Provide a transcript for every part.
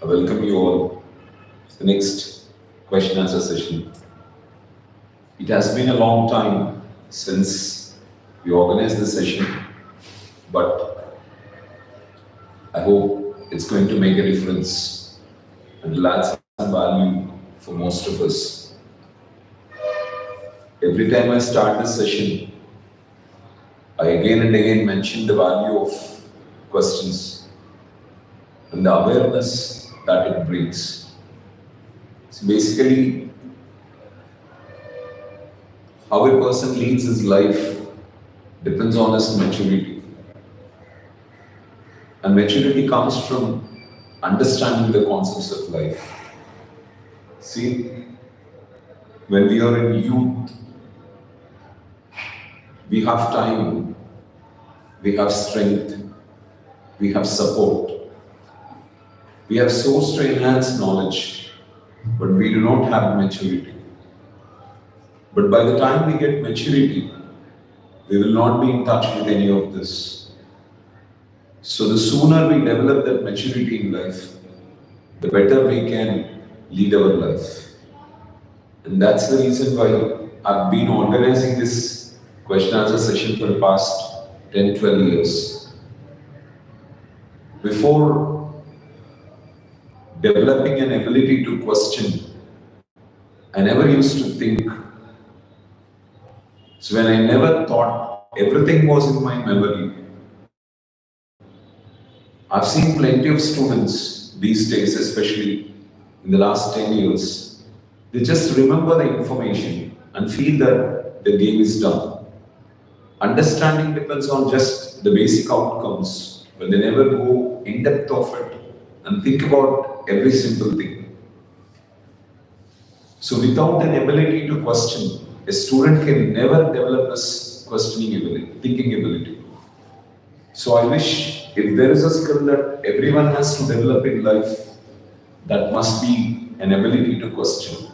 I welcome you all to the next question answer session. It has been a long time since we organized this session, but I hope it's going to make a difference and will add some value for most of us. Every time I start this session, I again and again mention the value of questions and the awareness that it brings. So basically, how a person leads his life depends on his maturity. And maturity comes from understanding the concepts of life. See, when we are in youth, we have time, we have strength, we have support, we have source to enhance knowledge, but we do not have maturity. But by the time we get maturity, we will not be in touch with any of this. So the sooner we develop that maturity in life, the better we can lead our life. And that's the reason why I've been organizing this question answer session for the past 10, 12 years. Before developing an ability to question, I never used to think. So when I never thought, everything was in my memory. I've seen plenty of students these days, especially in the last 10 years, they just remember the information and feel that the game is done. Understanding depends on just the basic outcomes, but they never go in depth of it and think about every simple thing. So without an ability to question, a student can never develop this questioning ability, thinking ability. So I wish if there is a skill that everyone has to develop in life, that must be an ability to question.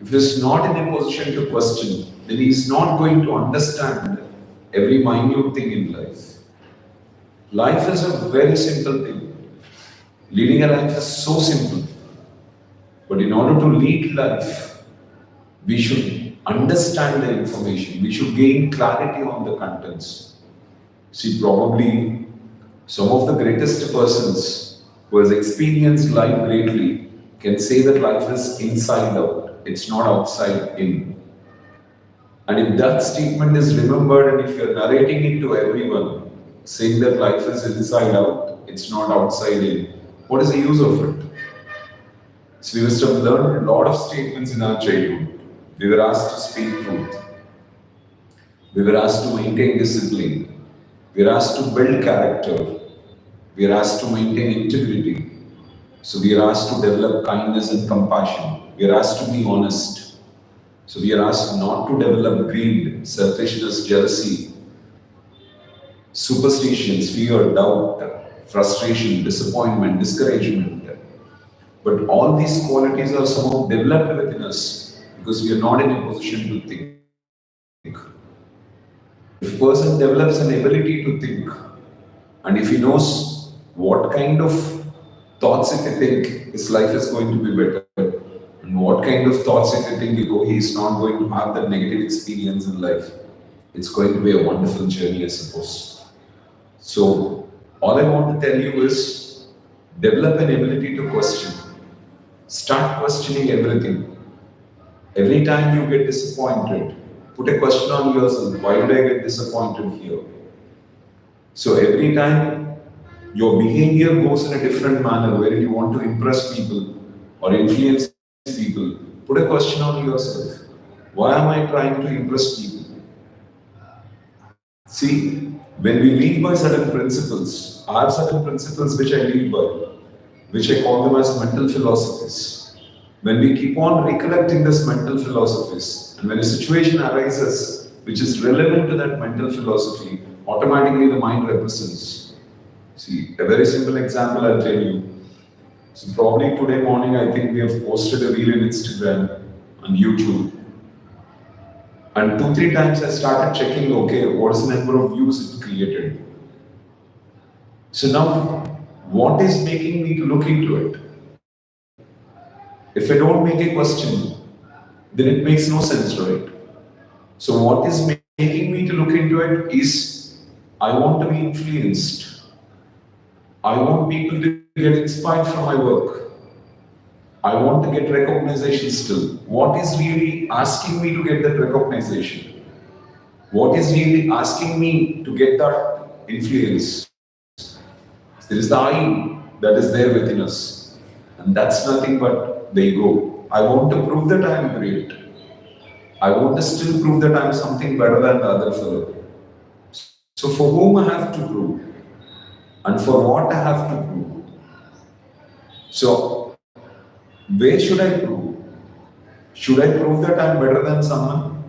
If he is not in a position to question, then he is not going to understand every minute thing in life. Life is a very simple thing. Leading a life is so simple. But in order to lead life, we should understand the information. We should gain clarity on the contents. See, probably some of the greatest persons who has experienced life greatly can say that life is inside out. It's not outside in. And if that statement is remembered and if you're narrating it to everyone, saying that life is inside out, it's not outside in, what is the use of it? So we must have learned a lot of statements in our childhood. We were asked to speak truth. We were asked to maintain discipline. We were asked to build character. We are asked to maintain integrity. So we are asked to develop kindness and compassion. We are asked to be honest. So we are asked not to develop greed, selfishness, jealousy, superstitions, fear, doubt, frustration, disappointment, discouragement. But all these qualities are somehow developed within us because we are not in a position to think. If a person develops an ability to think, and if he knows what kind of thoughts if he think, his life is going to be better, and what kind of thoughts if he think he is not going to have that negative experience in life, it's going to be a wonderful journey, I suppose. So, all I want to tell you is develop an ability to question. Start questioning everything. Every time you get disappointed, put a question on yourself, why did I get disappointed here? So every time your behavior goes in a different manner where you want to impress people or influence people, put a question on yourself. Why am I trying to impress people? See, when we lead by certain principles, I have certain principles which I lead by, which I call them as mental philosophies. When we keep on recollecting this mental philosophies, and when a situation arises which is relevant to that mental philosophy, automatically the mind represents. See, a very simple example I'll tell you. So probably today morning I think we have posted a reel in Instagram and YouTube. And 2-3 times I started checking, okay, what is the number of views it created? So now, what is making me to look into it? If I don't make a question, then it makes no sense, right? So what is making me to look into it is I want to be influenced. I want people to get inspired from my work. I want to get recognition still. What is really asking me to get that recognition? What is really asking me to get that influence? There is the I that is there within us. And that's nothing but the ego. I want to prove that I am great. I want to still prove that I am something better than the other fellow. So for whom I have to prove? And for what I have to prove? So, where should I prove? Should I prove that I am better than someone?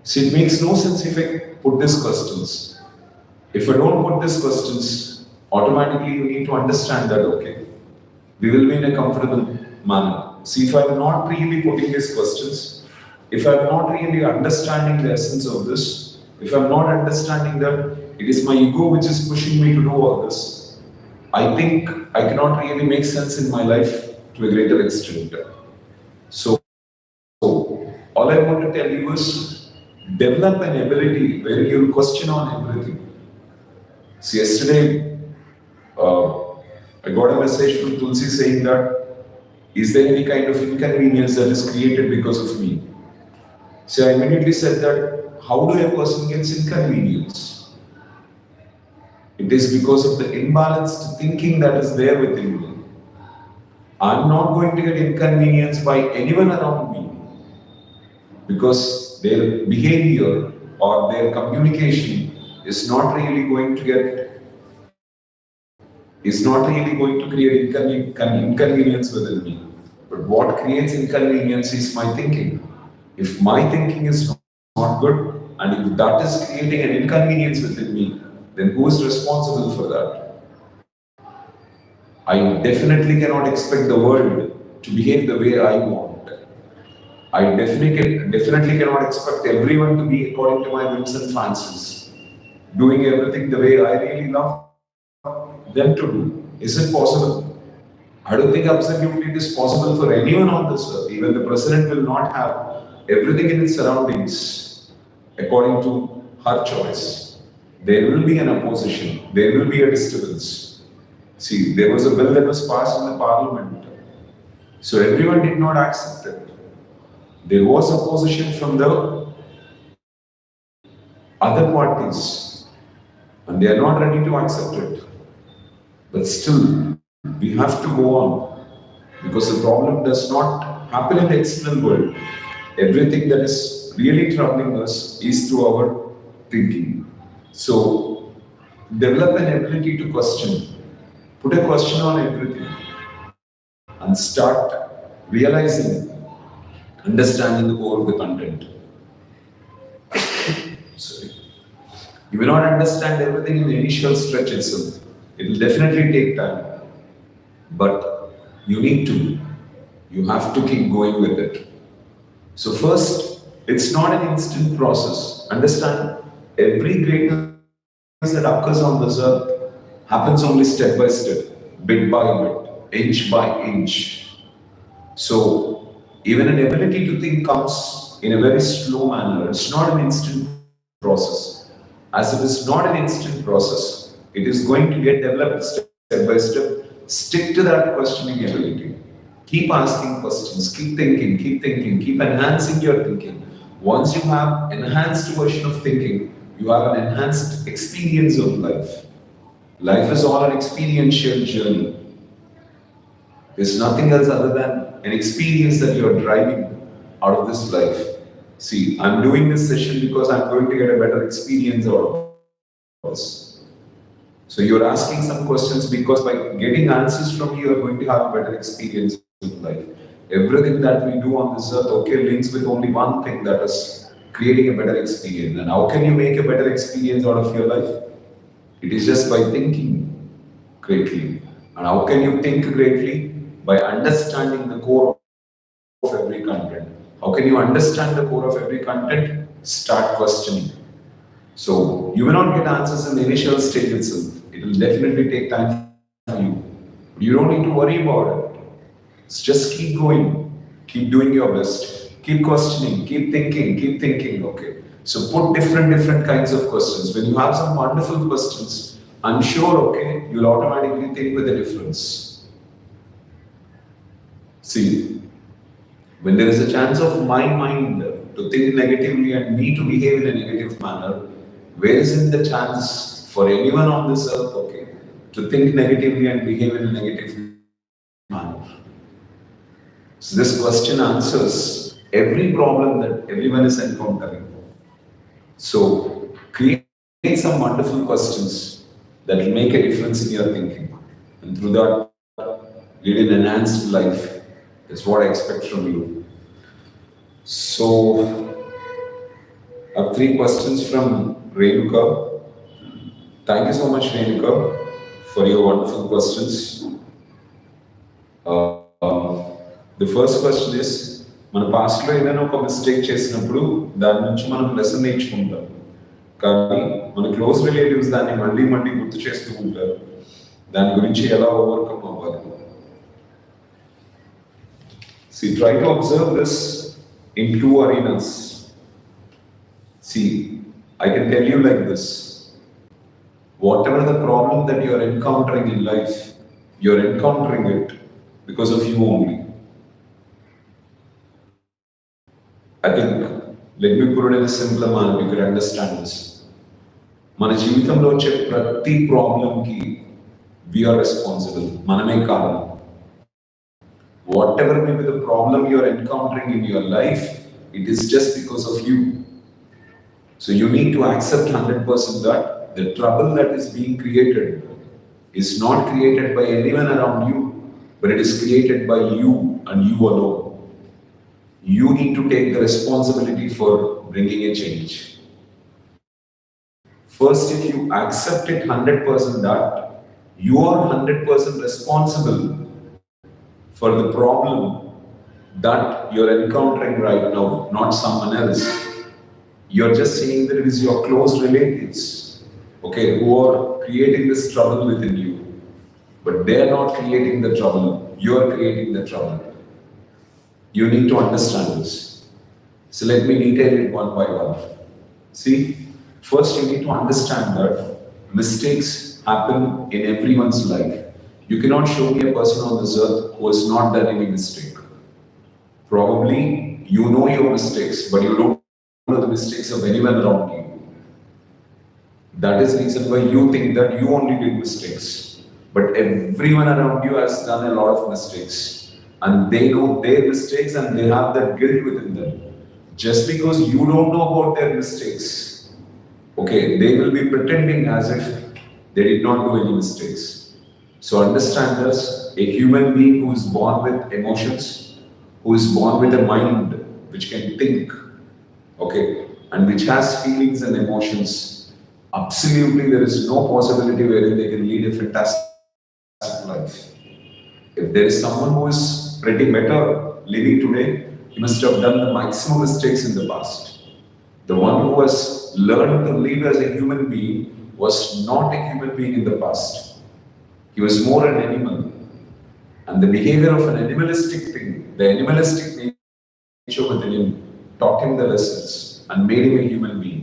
See, it makes no sense if I put these questions. If I don't put these questions, automatically you need to understand that, okay, we will be in a comfortable manner. See, if I am not really putting these questions, if I am not really understanding the essence of this, if I am not understanding that it is my ego which is pushing me to do all this, I think I cannot really make sense in my life to a greater extent. So, all I want to tell you is develop an ability where you question on everything. See, yesterday I got a message from Tulsi saying that, is there any kind of inconvenience that is created because of me? So I immediately said that, how do a person gets inconvenience? It is because of the imbalanced thinking that is there within me. I'm not going to get inconvenienced by anyone around me because their behavior or their communication is not really going to create inconvenience within me. But what creates inconvenience is my thinking. If my thinking is not good, and if that is creating an inconvenience within me, then who is responsible for that? I definitely cannot expect the world to behave the way I want. I definitely cannot expect everyone to be according to my whims and fancies, doing everything the way I really love them to do. Is it possible? I don't think absolutely it is possible for anyone on this earth. Even the president will not have everything in its surroundings according to her choice. There will be an opposition. There will be a disturbance. See, there was a bill that was passed in the parliament. So everyone did not accept it. There was opposition from the other parties, and they are not ready to accept it. But still, we have to go on because the problem does not happen in the external world. Everything that is really troubling us is through our thinking. So, develop an ability to question. Put a question on everything and start realizing, understanding the core of the content. Sorry. You may not understand everything in the initial stretch itself. It will definitely take time. But you need to. You have to keep going with it. So first, it's not an instant process. Understand, every greatness that occurs on this earth happens only step by step, bit by bit, inch by inch. So even an ability to think comes in a very slow manner. It's not an instant process. As it is not an instant process, it is going to get developed step by step. Stick to that questioning ability. Keep asking questions, keep thinking, keep enhancing your thinking. Once you have enhanced version of thinking, you have an enhanced experience of life. Life is all an experiential journey. There's nothing else other than an experience that you're driving out of this life. See, I'm doing this session because I'm going to get a better experience out of this. So you're asking some questions because by getting answers from you, you're going to have a better experience in life. Everything that we do on this earth, okay, links with only one thing, that is creating a better experience. And how can you make a better experience out of your life? It is just by thinking greatly. And how can you think greatly? By understanding the core of every content. How can you understand the core of every content? Start questioning. So you may not get answers in the initial stage itself. It will definitely take time for you. You don't need to worry about it. Just keep going, keep doing your best, keep questioning, keep thinking, okay. So put different kinds of questions. When you have some wonderful questions, I'm sure, okay, you'll automatically think with a difference. See, when there is a chance of my mind to think negatively and me to behave in a negative manner, where is it the chance for anyone on this earth, okay, to think negatively and behave in a negative manner? So this question answers every problem that everyone is encountering. So create some wonderful questions that will make a difference in your thinking. And through that, lead an enhanced life. That's what I expect from you. So I have 3 questions from Renuka. Thank you so much, Renuka, for your wonderful questions. The first question is, మన పాస్ట్లో ఏదైనా ఒక mistake చేసినప్పుడు దాని నుంచి మనం lesson నేర్చుకుంటాం, కానీ మన క్లోజ్ రిలేటివ్స్ దాన్ని మళ్ళీ గుర్తు చేస్తూ ఉంటారు. దాని గురించి ఎలా ఓవర్కమ్ అవ్వాలి? See, try to observe this in 2 arenas. See, I can tell you like this. Whatever the problem that you are encountering in life, you are encountering it because of you only. I think, let me put it in a simpler manner, you can understand this. మన జీవితంలో వచ్చే ప్రతి ప్రాబ్లంకి we are responsible. మనమే కారణం. Whatever may be the problem you are encountering in your life, it is just because of you. So you need to accept 100% that the trouble that is being created is not created by anyone around you, but it is created by you and you alone. You need to take the responsibility for bringing a change. First, if you accept it 100% that you are 100% responsible for the problem that you're encountering right now, not someone else. You're just saying that it is your close relatives, okay, who are creating this trouble within you. But they're not creating the trouble, you're creating the trouble. You need to understand this. So let me detail it one by one. See, first you need to understand that mistakes happen in everyone's life. You cannot show me a person on this earth who has not done any mistake. Probably you know your mistakes, but you don't know the mistakes of anyone around you. That is the reason why you think that you only did mistakes. But everyone around you has done a lot of mistakes. And they know their mistakes and they have that guilt within them. Just because you don't know about their mistakes, okay, they will be pretending as if they did not do any mistakes. So understand this, a human being who is born with emotions, who is born with a mind which can think, okay, and which has feelings and emotions, absolutely there is no possibility wherein they can lead a fantastic life. If there is someone who is pretty better living today, he must have done the maximum mistakes in the past. The one who has learned to live as a human being was not a human being in the past. He was more an animal. And the behavior of an animalistic thing, the animalistic nature within him, taught him the lessons and made him a human being.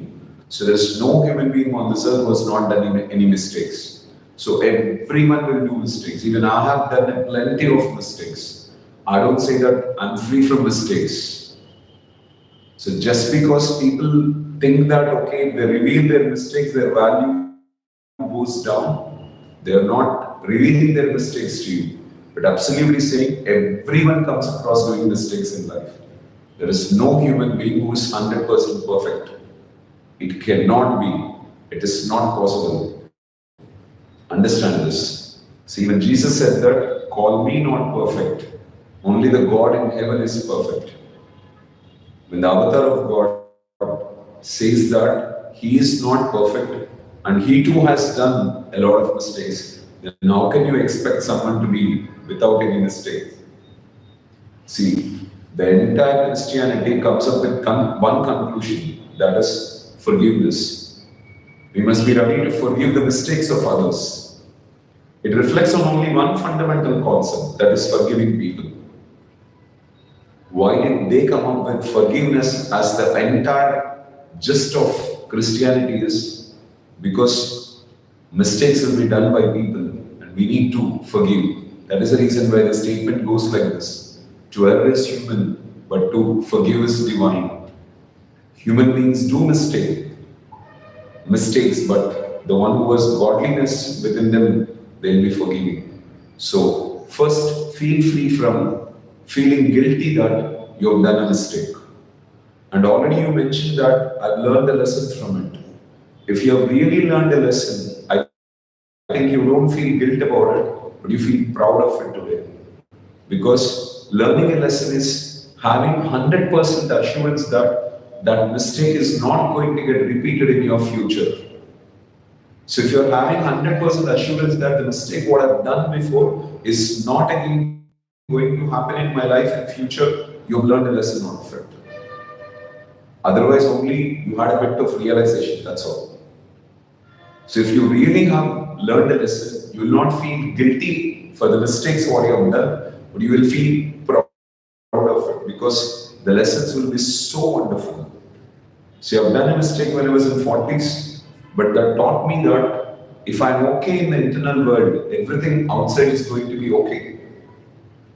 So there's no human being on this earth who has not done any mistakes. So everyone will do mistakes. Even I have done plenty of mistakes. I don't say that I'm free from mistakes. So just because people think that, okay, they reveal their mistakes, their value goes down, they are not revealing their mistakes to you. But absolutely saying, everyone comes across doing mistakes in life. There is no human being who is 100% perfect. It cannot be. It is not possible. Understand this. See, when Jesus said that, call me not perfect, only the God in heaven is perfect. When the avatar of God says that he is not perfect and he too has done a lot of mistakes, then how can you expect someone to be without any mistakes? See, the entire Christianity comes up with one conclusion, that is forgiveness. We must be ready to forgive the mistakes of others. It reflects on only one fundamental concept, that is forgiving people. Why did they come up with forgiveness as the entire gist of Christianity is? Because mistakes will be done by people and we need to forgive. That is the reason why the statement goes like this. To err is human, but to forgive is divine. Human beings do mistakes, but the one who has godliness within them, they'll be forgiving. So, first, feel free from feeling guilty that you have done a mistake. And already you mentioned that I've learned a lesson from it. If you have really learned a lesson, I think you don't feel guilt about it, but you feel proud of it today. Because learning a lesson is having 100% assurance that that mistake is not going to get repeated in your future. So if you're having 100% assurance that the mistake what I've done before is not again going to happen in my life in future, you've learned a lesson out of it. Otherwise, only you had a bit of realization, that's all. So if you really have learned a lesson, you will not feel guilty for the mistakes what you have done, but you will feel proud of it because the lessons will be so wonderful. So I've done a mistake when I was in 40s, but that taught me that if I'm okay in the internal world, everything outside is going to be okay.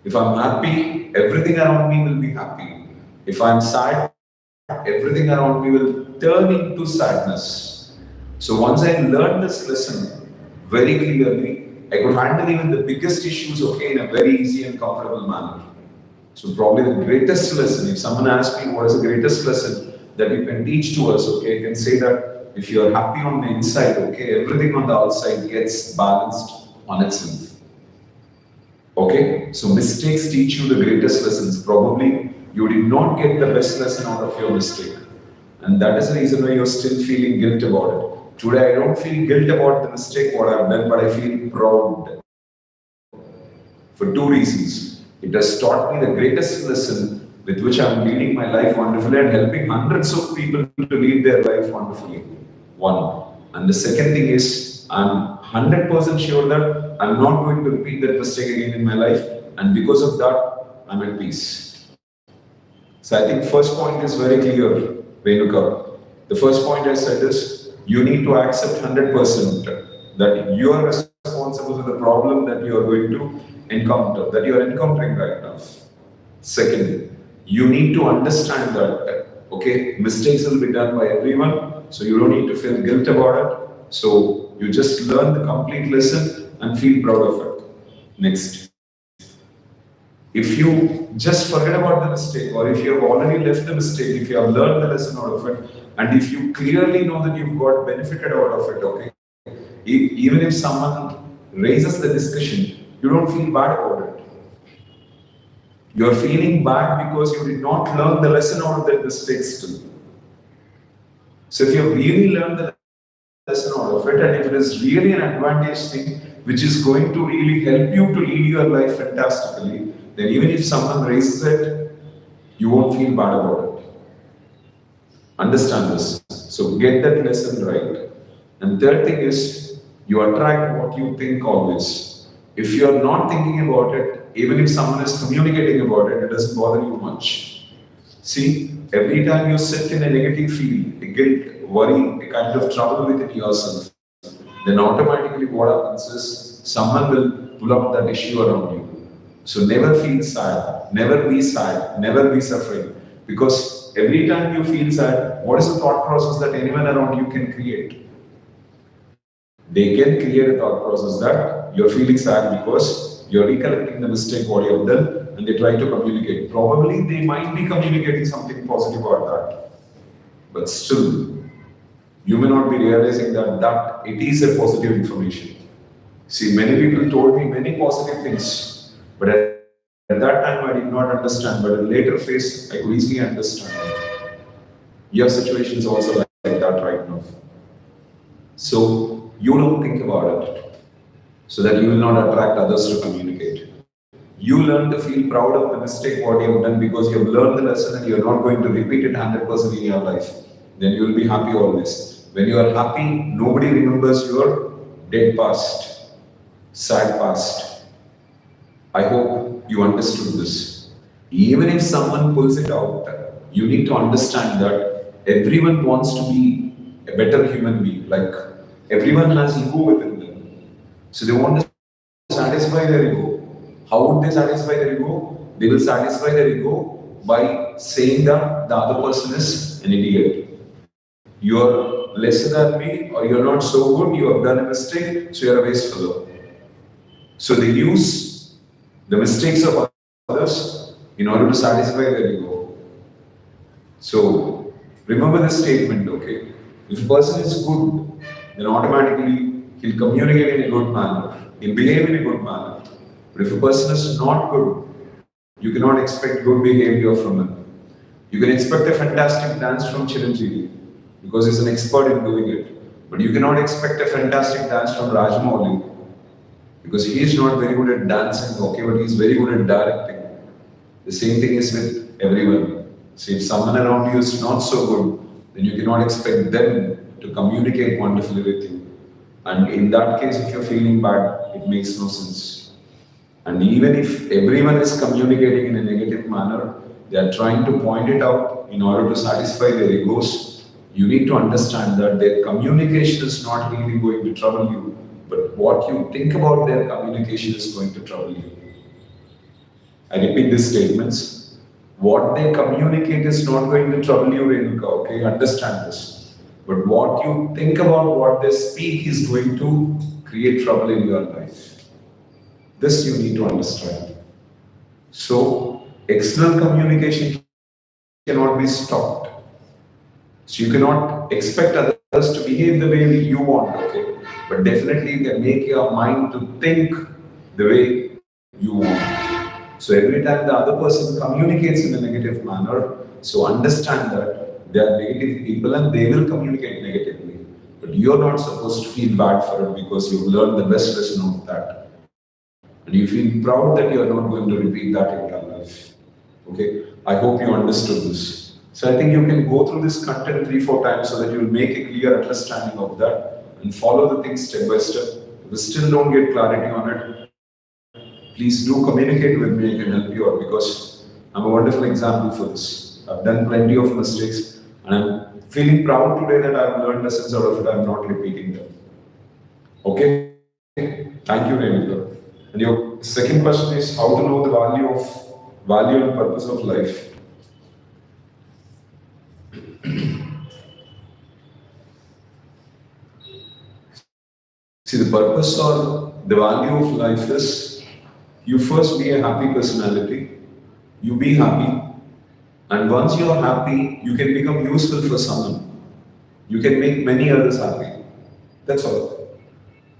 If I'm happy, everything around me will be happy. If I'm sad, everything around me will turn into sadness. So once I learned this lesson very clearly, I could handle even the biggest issues okay in a very easy and comfortable manner. So probably the greatest lesson, if someone asks me what is the greatest lesson that you can teach to us, okay, I can say that if you are happy on the inside, okay, everything on the outside gets balanced on itself. Okay, so mistakes teach you the greatest lessons. Probably you did not get the best lesson out of your mistake. And that is the reason why you're still feeling guilt about it. Today I don't feel guilt about the mistake what I've done, but I feel proud. For two reasons. It has taught me the greatest lesson with which I'm leading my life wonderfully and helping hundreds of people to lead their life wonderfully. One. And the second thing is, I'm 100% sure that I'm not going to repeat that mistake again in my life, and because of that, I'm at peace. So I think first point is very clear, Venuka. The first point I said is, you need to accept 100% that you are responsible for the problem that you are going to encounter, that you are encountering right now. Second, you need to understand that, okay, mistakes will be done by everyone, so you don't need to feel guilt about it. So you just learn the complete lesson and feel proud of it. Next. If you just forget about the mistake, or if you have already left the mistake, if you have learned the lesson out of it, and if you clearly know that you've got benefited out of it, okay, even if someone raises the discussion, you don't feel bad about it. You're feeling bad because you did not learn the lesson out of that mistake still. So if you have really learned the lesson out of it, and if it is really an advantage thing which is going to really help you to lead your life fantastically, then even if someone raises it, you won't feel bad about it. Understand this. So get that lesson right. And third thing is, you attract what you think always. If you're not thinking about it, even if someone is communicating about it, it doesn't bother you much. See, every time you sit in a negative field, a guilt, worry, a kind of trouble within yourself, then automatically what happens is someone will pull up that issue around you. So never feel sad, never be suffering. Because every time you feel sad, what is the thought process that anyone around you can create? They can create a thought process that you're feeling sad because you're recollecting the mistake what you have done and they try to communicate. Probably they might be communicating something positive about that. But still, you may not be realizing that it is a positive information. See, many people told me many positive things, but at that time I did not understand, but in later phase I could easily understand. Your situation is also like that right now. So you don't think about it, so that you will not attract others to communicate. You learn to feel proud of the mistake what you have done because you have learned the lesson and you are not going to repeat it 100% in your life. Then you will be happy always. When you are happy, nobody remembers your dead past, sad past. I hope you understood this. Even if someone pulls it out, you need to understand that everyone wants to be a better human being. Like everyone has ego within them. So they want to satisfy their ego. How would they satisfy their ego? They will satisfy their ego by saying that the other person is an idiot. You're lesser than me, or you're not so good, you have done a mistake, so you're a waste fellow. So they use the mistakes of others in order to satisfy their ego. So remember this statement, okay? If a person is good, then automatically he'll communicate in a good manner, he'll behave in a good manner. But if a person is not good, you cannot expect good behavior from him. You can expect a fantastic dance from Chiranjeevi because he's an expert in doing it. But you cannot expect a fantastic dance from Rajamouli because he is not very good at dancing, okay, but he's very good at directing. The same thing is with everyone. So if someone around you is not so good, then you cannot expect them to communicate wonderfully with you. And in that case, if you're feeling bad, it makes no sense. And even if everyone is communicating in a negative manner, they are trying to point it out in order to satisfy their egos. You need to understand that their communication is not really going to trouble you, but what you think about their communication is going to trouble you. I repeat these statements. What they communicate is not going to trouble you, Renuka, okay? Understand this. But what you think about what they speak is going to create trouble in your life. This you need to understand. So, external communication cannot be stopped. So, you cannot expect others to behave the way you want, okay? But definitely you can make your mind to think the way you want. So every time the other person communicates in a negative manner, so understand that they are negative people and they will communicate negatively. But you're not supposed to feel bad for it because you've learned the best lesson of that. And you feel proud that you're not going to repeat that in your life. Okay? I hope you understood this. So I think you can go through this content 3-4 times so that you'll make a clear understanding of that and follow the things step by step. If you still don't get clarity on it, please do communicate with me, I can help you out because I'm a wonderful example for this. I've done plenty of mistakes and I'm feeling proud today that I've learned lessons out of it, I'm not repeating them. Okay? Thank you, Renuka. And your second question is how to know the value and purpose of life. See, the purpose or the value of life is you first be a happy personality, you be happy, and once you're happy, you can become useful for someone. You can make many others happy. That's all.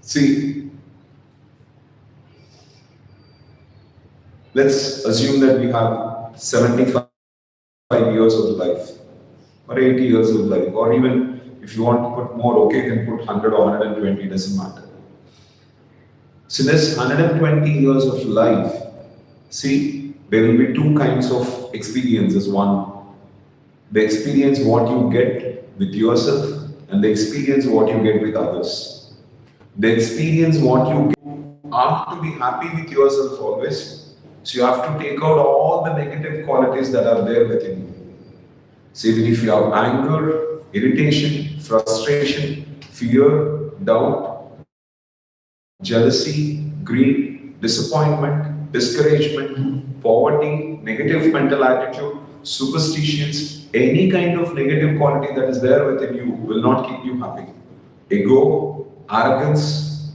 See, let's assume that we have 75 years of life, or 80 years of life, or even if you want to put more, okay, then put 100 or 120, doesn't matter. So this 120 years of life, see, there will be two kinds of experiences. One, the experience what you get with yourself and the experience what you get with others. The experience what you get, are to be happy with yourself always. So you have to take out all the negative qualities that are there within you. So even if you have anger, irritation, frustration, fear, doubt, jealousy, greed, disappointment, discouragement, poverty, negative mental attitude, superstitions, any kind of negative quality that is there within you will not keep you happy. Ego, arrogance.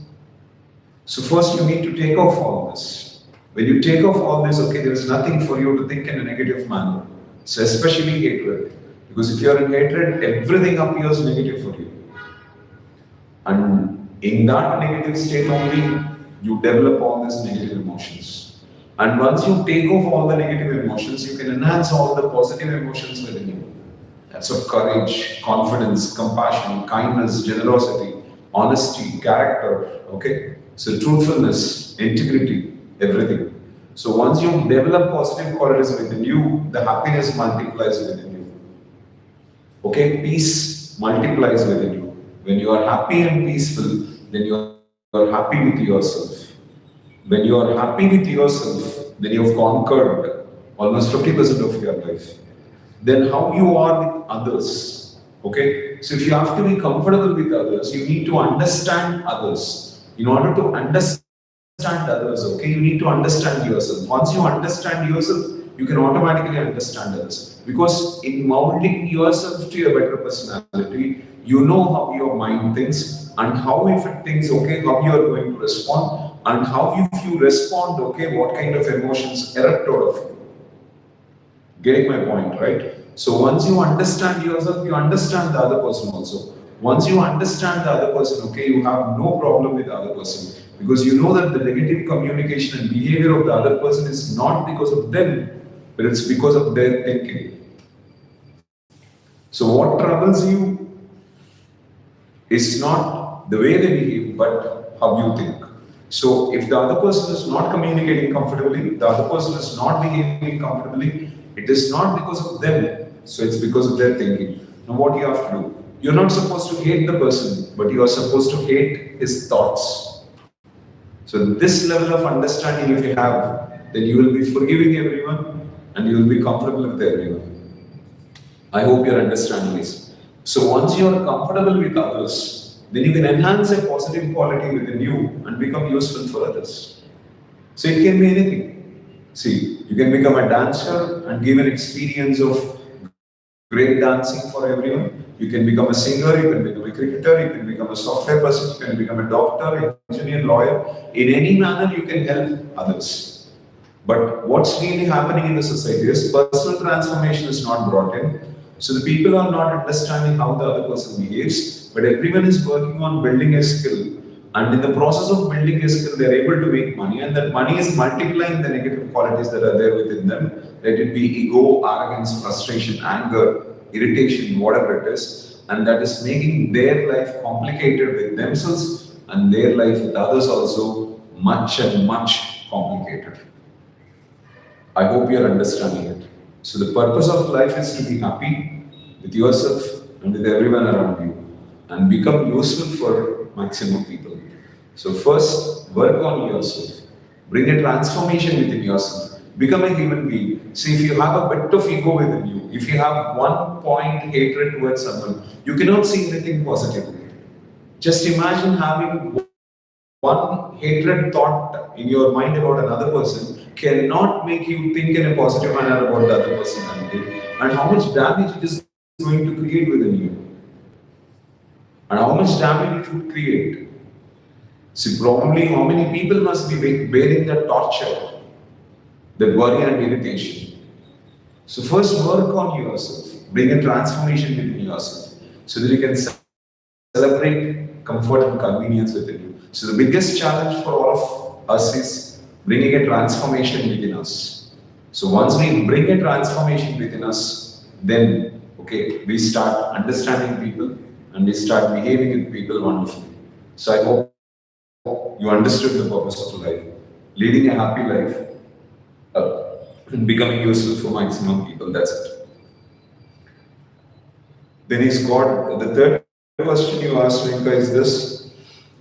So first you need to take off all this. When you take off all this, okay, there is nothing for you to think in a negative manner. So especially hatred. Because if you are in hatred, everything appears negative for you. And in that negative state only, you develop all these negative emotions. And once you take off all the negative emotions, you can enhance all the positive emotions within you. That's of courage, confidence, compassion, kindness, generosity, honesty, character, okay? So truthfulness, integrity, everything. So once you develop positive qualities within you, the happiness multiplies within you. Okay, peace multiplies within you. When you are happy and peaceful, then you are happy with yourself. When you are happy with yourself, then you have conquered almost 50% of your life. Then how you are with others. Okay? So if you have to be comfortable with others, you need to understand others. In order to understand others, okay, you need to understand yourself. Once you understand yourself, you can automatically understand others. Because in molding yourself to a better personality, you know how your mind thinks and how if it thinks, okay, how you are going to respond, and how if you respond, okay, what kind of emotions erupt out of you. Getting my point, right? So once you understand yourself, you understand the other person also. Once you understand the other person, okay, you have no problem with the other person. Because you know that the negative communication and behavior of the other person is not because of them, but it's because of their thinking. So what troubles you is not the way they behave, but how you think. So if the other person is not communicating comfortably, the other person is not behaving comfortably, it is not because of them, so it's because of their thinking. Now what you have to do? You're not supposed to hate the person, but you are supposed to hate his thoughts. So this level of understanding if you have, then you will be forgiving everyone and you will be comfortable with everyone. I hope you're understanding this. So once you are comfortable with others, then you can enhance a positive quality within you and become useful for others. So it can be anything. See, you can become a dancer and give an experience of great dancing for everyone. You can become a singer, you can become a cricketer, you can become a software person, you can become a doctor, engineer, lawyer. In any manner, you can help others. But what's really happening in the society is personal transformation is not brought in. So the people are not understanding how the other person behaves, but everyone is working on building a skill. And in the process of building a skill, they're able to make money, and that money is multiplying the negative qualities that are there within them. Let it be ego, arrogance, frustration, anger, irritation, whatever it is, and that is making their life complicated with themselves and their life with others also much and much complicated. I hope you're understanding it. So the purpose of life is to be happy with yourself and with everyone around you and become useful for maximum people. So first, work on yourself. Bring a transformation within yourself. Become a human being. See, if you have a bit of ego within you, if you have 1 point hatred towards someone, you cannot see anything positively. Just imagine having one hatred thought in your mind about another person cannot make you think in a positive manner about the other personality, and how much damage it is going to create within you, and how much damage it would create. See, probably how many people must be bearing that torture, that worry and irritation. So first work on yourself, bring a transformation within yourself, so that you can celebrate comfort and convenience within you. So the biggest challenge for all of us is bringing a transformation within us. So once we bring a transformation within us, then okay, we start understanding people and we start behaving with people wonderfully. So I hope you understood the purpose of life, leading a happy life, and becoming useful for maximum people. That's it. Then is God, the third question you asked, Rinka, is this: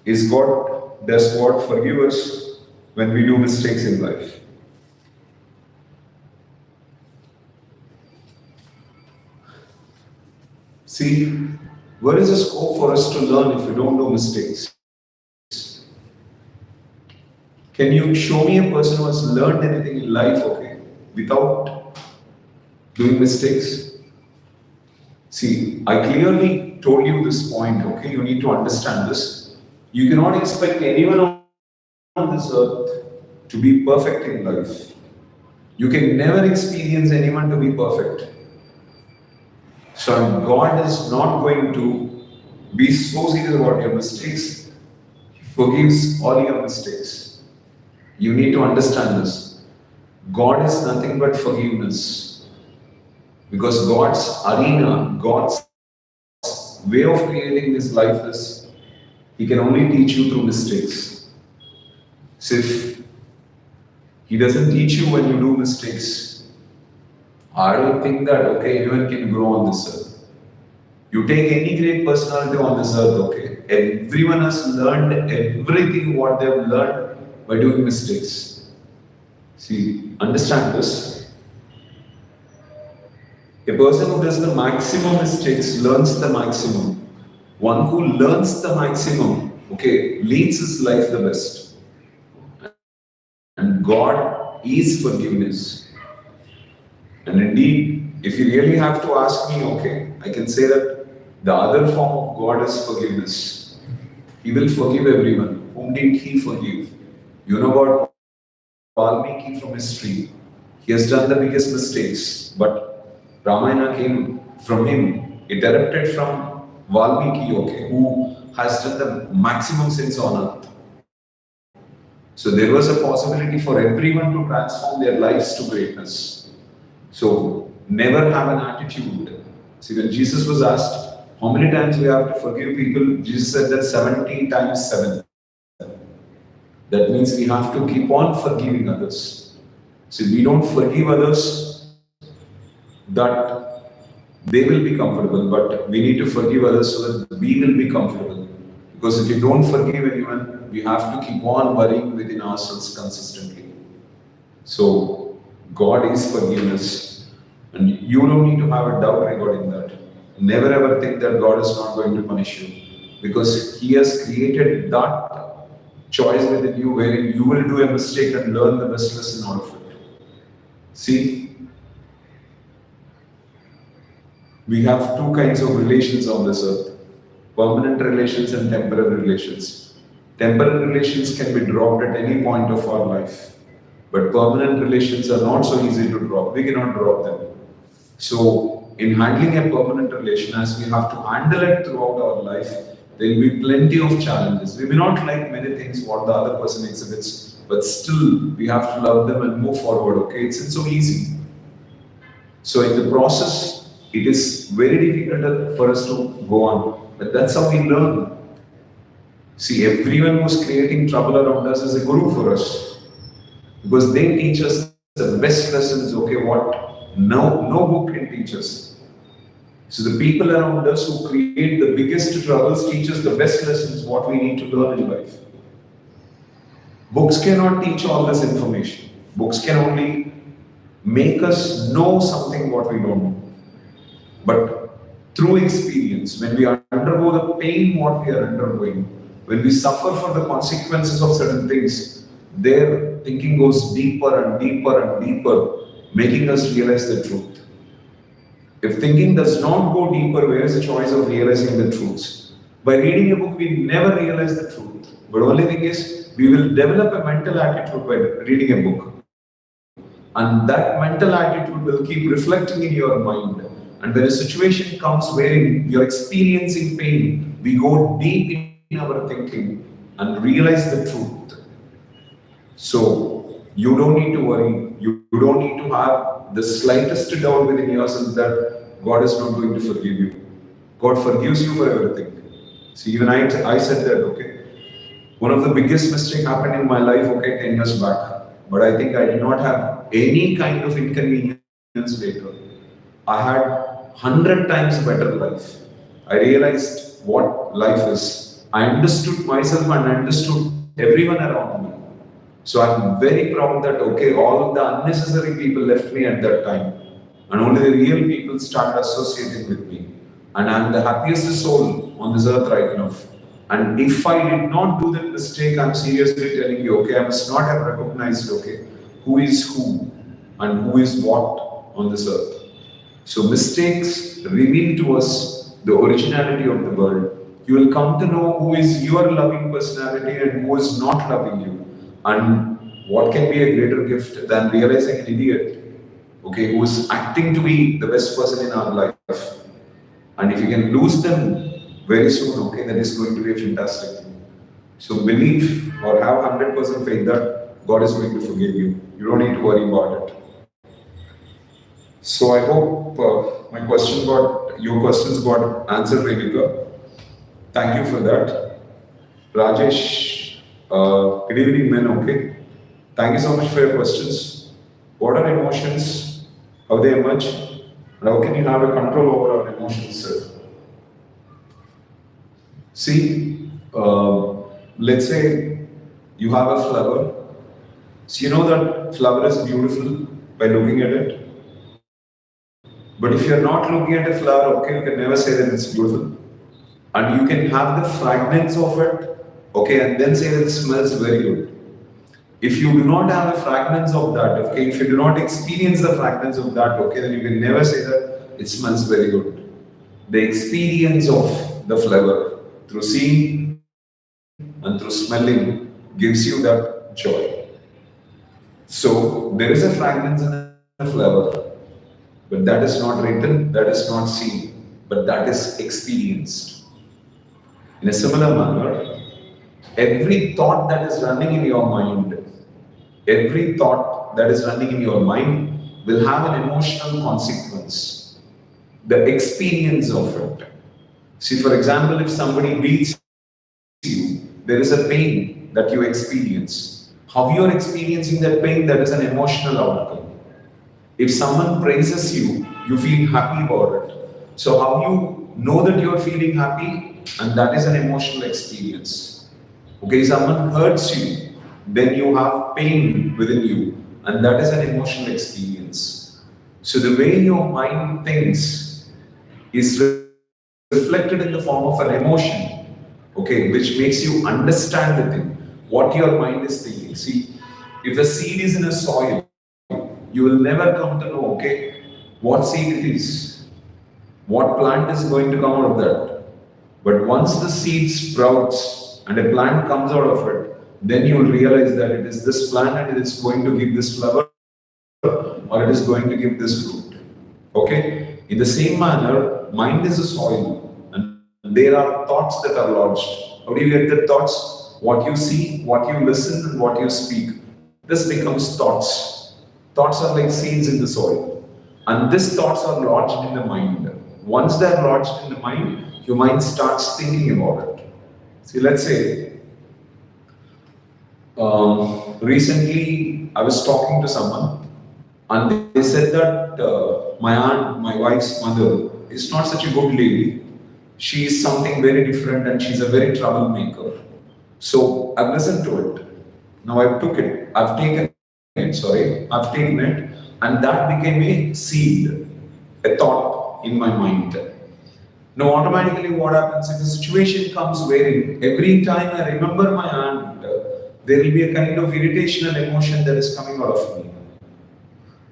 does God forgive us when we do mistakes in life? See, where is the scope for us to learn if we don't do mistakes? Can you show me a person who has learned anything in life, okay, without doing mistakes? See, I clearly told you this point, okay, you need to understand this. You cannot expect anyone on this earth to be perfect in life. You can never experience anyone to be perfect. So God is not going to be so serious about your mistakes. He forgives all your mistakes. You need to understand this. God is nothing but forgiveness. Because God's arena, God's way of creating this life is, He can only teach you through mistakes. So if He doesn't teach you when you do mistakes, I don't think that, okay, anyone can grow on this earth. You take any great personality on this earth, okay, everyone has learned everything what they've learned by doing mistakes. See, understand this. A person who does the maximum mistakes learns the maximum. One who learns the maximum, okay, leads his life the best. And God is forgiveness. And indeed, if you really have to ask me, okay, I can say that the other form of God is forgiveness. He will forgive everyone. Whom did he forgive? You know about Valmiki from history. He has done the biggest mistakes, but Ramayana came from him. It erupted from Valmiki, okay, who has done the maximum sins on earth. So there was a possibility for everyone to transform their lives to greatness. So never have an attitude. See, when Jesus was asked how many times we have to forgive people, Jesus said that 70 times 7. That means we have to keep on forgiving others. See, we don't forgive others that they will be comfortable, but we need to forgive others so that we will be comfortable. Because if we don't forgive anyone, we have to keep on worrying within ourselves consistently. So, God is forgiveness, and you don't need to have a doubt regarding that. Never ever think that God is not going to punish you, because He has created that choice within you wherein you will do a mistake and learn the best lesson out of it. See, we have two kinds of relations on this earth: permanent relations and temporary relations. Temporary relations can be dropped at any point of our life, but permanent relations are not so easy to drop. We cannot drop them. So, in handling a permanent relation, as we have to handle it throughout our life, there will be plenty of challenges. We may not like many things what the other person exhibits, but still we have to love them and move forward. Okay, it's so easy. So in the process, it is very difficult for us to go on, but that's how we learn. See, everyone who's creating trouble around us is a guru for us, because they teach us the best lessons. Okay, what no book can teach us. So the people around us who create the biggest troubles teach us the best lessons, what we need to learn in life. Books cannot teach all this information. Books can only make us know something what we don't know. But through experience, when we undergo the pain what we are undergoing, when we suffer for the consequences of certain things, their thinking goes deeper and deeper and deeper, making us realize the truth. If thinking does not go deeper, where is the choice of realizing the truths? By reading a book, we never realize the truth. But only thing is, we will develop a mental attitude by reading a book. And that mental attitude will keep reflecting in your mind. And when a situation comes wherein you're experiencing pain, we go deep in our thinking and realize the truth. So, you don't need to worry. You don't need to have the slightest doubt within yourself that God is not going to forgive you. God forgives you for everything. See, even I said that, okay. One of the biggest mistakes happened in my life, okay, 10 years back. But I think I did not have any kind of inconvenience later. I had 100 times better life. I realized what life is. I understood myself and understood everyone around me. So I'm very proud that, okay, all the unnecessary people left me at that time. And only the real people started associating with me. And I'm the happiest soul on this earth right now. And if I did not do that mistake, I'm seriously telling you, okay, I must not have recognized, okay, who is who and who is what on this earth. So mistakes reveal to us the originality of the world. You will come to know who is your loving personality and who is not loving you. And what can be a greater gift than realizing an idiot, okay, who is acting to be the best person in our life. And if you can lose them very soon, okay, that is going to be a fantastic thing. So believe or have 100% faith that God is going to forgive you. You don't need to worry about it. So I hope your questions got answered, Revika. Thank you for that. Rajesh, good evening, men, okay? Thank you so much for your questions. What are emotions? How they emerge? And how can you have a control over our emotions, sir? See, let's say you have a flower. So you know that flower is beautiful by looking at it. But if you're not looking at a flower, okay, you can never say that it's beautiful. And you can have the fragrance of it, okay, and then say that it smells very good. If you do not have a fragrance of that, okay, if you do not experience the fragrance of that, okay, then you can never say that it smells very good. The experience of the flavor through seeing and through smelling gives you that joy. So there is a fragrance and a flavor, but that is not written, that is not seen, but that is experienced. In a similar manner, every thought that is running in your mind, every thought that is running in your mind will have an emotional consequence. The experience of it. See, for example, if somebody beats you, there is a pain that you experience. How you are experiencing that pain, that is an emotional outcome. If someone praises you, you feel happy about it. So how you know that you are feeling happy, and that is an emotional experience. Okay, someone hurts you, then you have pain within you, and that is an emotional experience. So the way your mind thinks is reflected in the form of an emotion, okay, which makes you understand the thing, what your mind is thinking. See, if the seed is in a soil, you will never come to know, okay, what seed it is, what plant is going to come out of that. But once the seed sprouts and a plant comes out of it, then you will realize that it is this plant and it is going to give this flower or it is going to give this fruit. Okay? In the same manner, mind is a soil and there are thoughts that are lodged. How do you get the thoughts? What you see, what you listen, and what you speak. This becomes thoughts. Thoughts are like seeds in the soil. And these thoughts are lodged in the mind. Once they are lodged in the mind, your mind starts thinking about it. See, let's say, recently I was talking to someone and they said that my aunt, my wife's mother, is not such a good lady. She is something very different and she's a very troublemaker. So I've listened to it. Now I've taken it, and that became a seed, a thought in my mind. Now automatically what happens if a situation comes wherein every time I remember my aunt, there will be a kind of irritation and emotion that is coming out of me.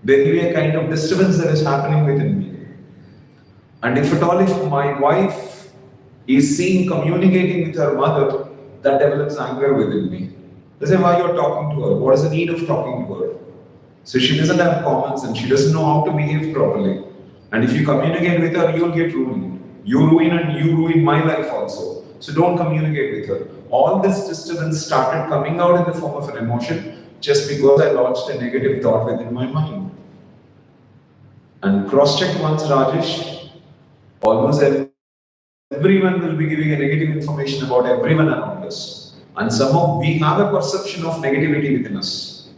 There will be a kind of disturbance that is happening within me. And if at all, if my wife is seen communicating with her mother, that develops anger within me. They say, why you're talking to her? What is the need of talking to her? So she doesn't have common sense. She doesn't know how to behave properly. And if you communicate with her, you'll get ruined. You ruin and you ruin my life also. So don't communicate with her. All this disturbance started coming out in the form of an emotion just because I lodged a negative thought within my mind. And cross-check once, Rajesh, almost everyone will be giving a negative information about everyone around us. And somehow we have a perception of negativity within us.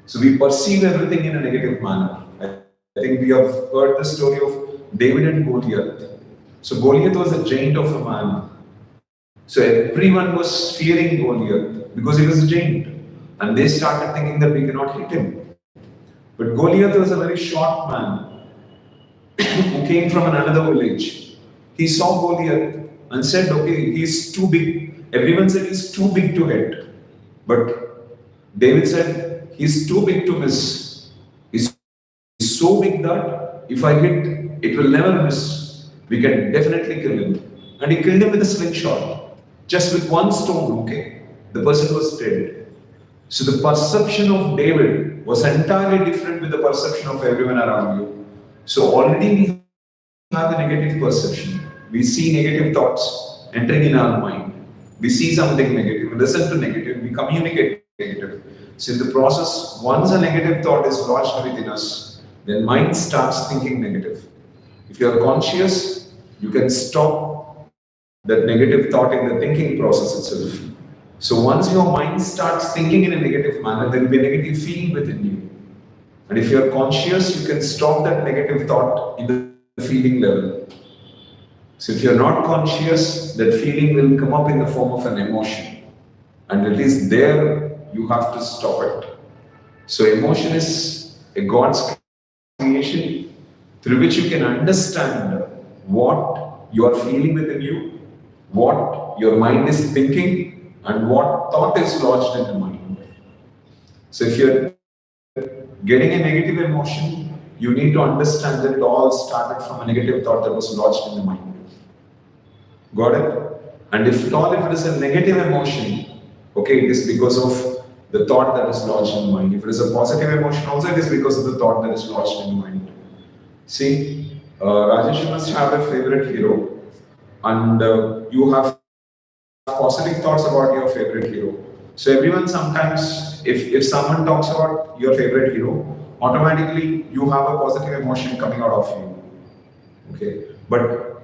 So we perceive everything in a negative manner. I think we have heard the story of David and Goliath. So Goliath was a giant of a man. So everyone was fearing Goliath because he was a giant. And they started thinking that we cannot hit him. But Goliath was a very short man who came from another village. He saw Goliath and said, okay, he's too big. Everyone said he's too big to hit. But David said, he's too big to miss. He's so big that if I hit, it will never miss. We can definitely kill him. And he killed him with a slingshot. Just with one stone, okay? The person was dead. So the perception of David was entirely different with the perception of everyone around you. So already we have a negative perception. We see negative thoughts entering in our mind. We see something negative, we listen to negative, we communicate negative. So in the process, once a negative thought is lodged within us, then mind starts thinking negative. If you are conscious, you can stop that negative thought in the thinking process itself. So once your mind starts thinking in a negative manner, there will be a negative feeling within you. And if you are conscious, you can stop that negative thought in the feeling level. So if you are not conscious, that feeling will come up in the form of an emotion. And at least there, you have to stop it. So emotion is a God's creation. through which you can understand what you are feeling within you, what your mind is thinking, and what thought is lodged in the mind. So if you're getting a negative emotion, you need to understand that it all started from a negative thought that was lodged in the mind. Got it? And if at all, if it is a negative emotion, okay, it is because of the thought that is lodged in the mind. If it is a positive emotion, also it is because of the thought that is lodged in the mind. See, Rajesh, you must have a favorite hero, and you have positive thoughts about your favorite hero. So everyone sometimes, if someone talks about your favorite hero, automatically you have a positive emotion coming out of you. Okay, but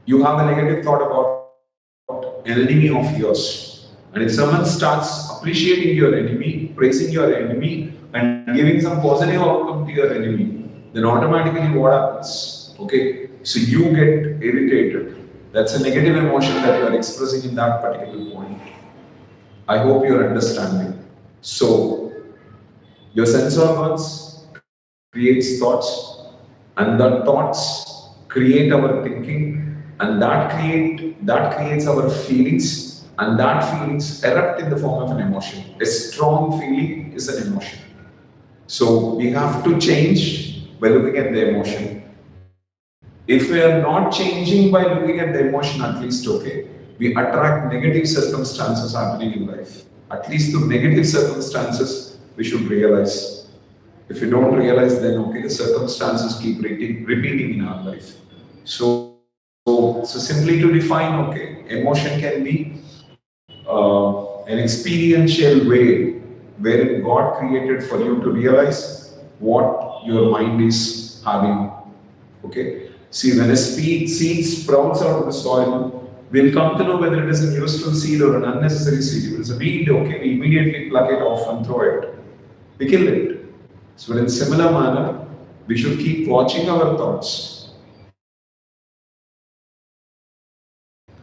you have a negative thought about an enemy of yours. And if someone starts appreciating your enemy, praising your enemy, and giving some positive outcome to your enemy, then automatically what happens? Okay, so you get irritated. That's a negative emotion that you are expressing in that particular point. I hope you're understanding. So, your sense organs creates thoughts, and the thoughts create our thinking, and that creates our feelings, and that feelings erupt in the form of an emotion. A strong feeling is an emotion. So we have to change by looking at the emotion. If we are not changing by looking at the emotion, at least, okay, we attract negative circumstances happening in life. At least the negative circumstances we should realize. If we don't realize, then okay, the circumstances keep repeating in our life. So simply to define, okay, emotion can be an experiential way wherein God created for you to realize what your mind is having. Okay. See, when a seed sprouts out of the soil, we'll come to know whether it is a useful seed or an unnecessary seed. If it is a weed, okay, we immediately pluck it off and throw it. We kill it. So in similar manner, we should keep watching our thoughts.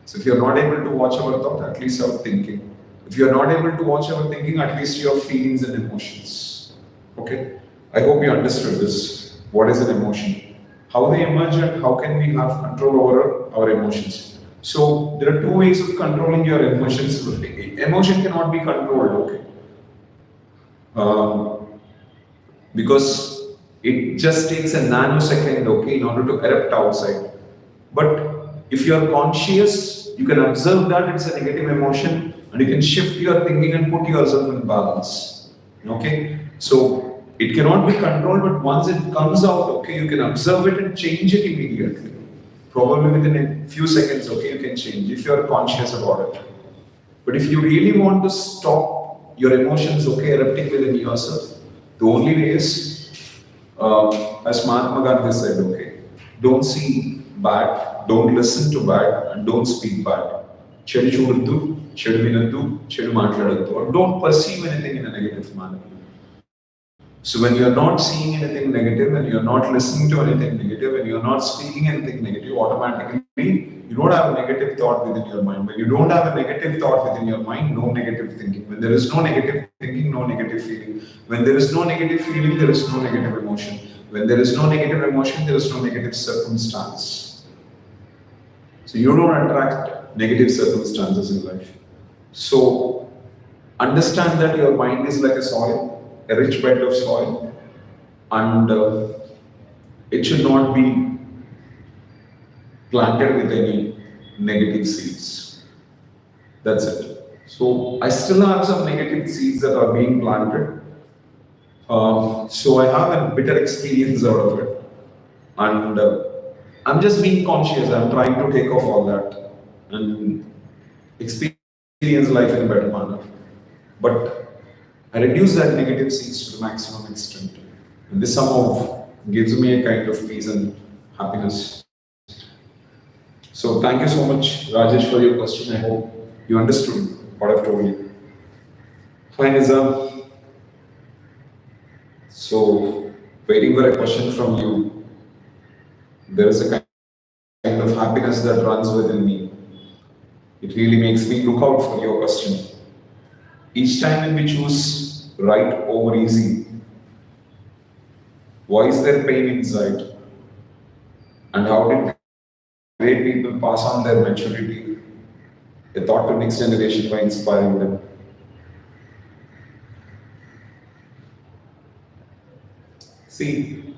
So if you're not able to watch our thought, at least our thinking. If you're not able to watch our thinking, at least your feelings and emotions. Okay? I hope you understood this. What is an emotion? How they emerge and how can we have control over our emotions? So there are two ways of controlling your emotions. Emotion cannot be controlled, okay? Because it just takes a nanosecond, okay, in order to erupt outside. But if you are conscious, you can observe that it's a negative emotion and you can shift your thinking and put yourself in balance. Okay? So it cannot be controlled, but once it comes out, okay, you can observe it and change it immediately. Probably within a few seconds, okay, you can change if you are conscious about it. But if you really want to stop your emotions, okay, erupting within yourself, the only way is, as Mahatma Gandhi said, okay, don't see bad, don't listen to bad, and don't speak bad. Chedu chududdu, chedu vinaddu, chedu maatladaddu, or don't perceive anything in a negative manner. So when you're not seeing anything negative, and you're not listening to anything negative, and you're not speaking anything negative, automatically you don't have a negative thought within your mind. When you don't have a negative thought within your mind, no negative thinking. When there is no negative thinking, no negative feeling. When there is no negative feeling, there is no negative emotion. When there is no negative emotion, there is no negative circumstance. So you don't attract negative circumstances in life. So understand that your mind is like a soil, a rich bed of soil, and it should not be planted with any negative seeds. That's it. So I still have some negative seeds that are being planted. So I have a bitter experience out of it, and I'm just being conscious. I'm trying to take off all that and experience life in a better manner. But I reduce that negative seeds to the maximum extent. And this somehow gives me a kind of peace and happiness. So thank you so much, Rajesh, for your question. I hope you understood what I've told you. Fine, Nizam. So, waiting for a question from you. There is a kind of happiness that runs within me. It really makes me look out for your question. Each time when we choose right over easy, why is there pain inside? And how did great people pass on their maturity, a thought to next generation by inspiring them? See,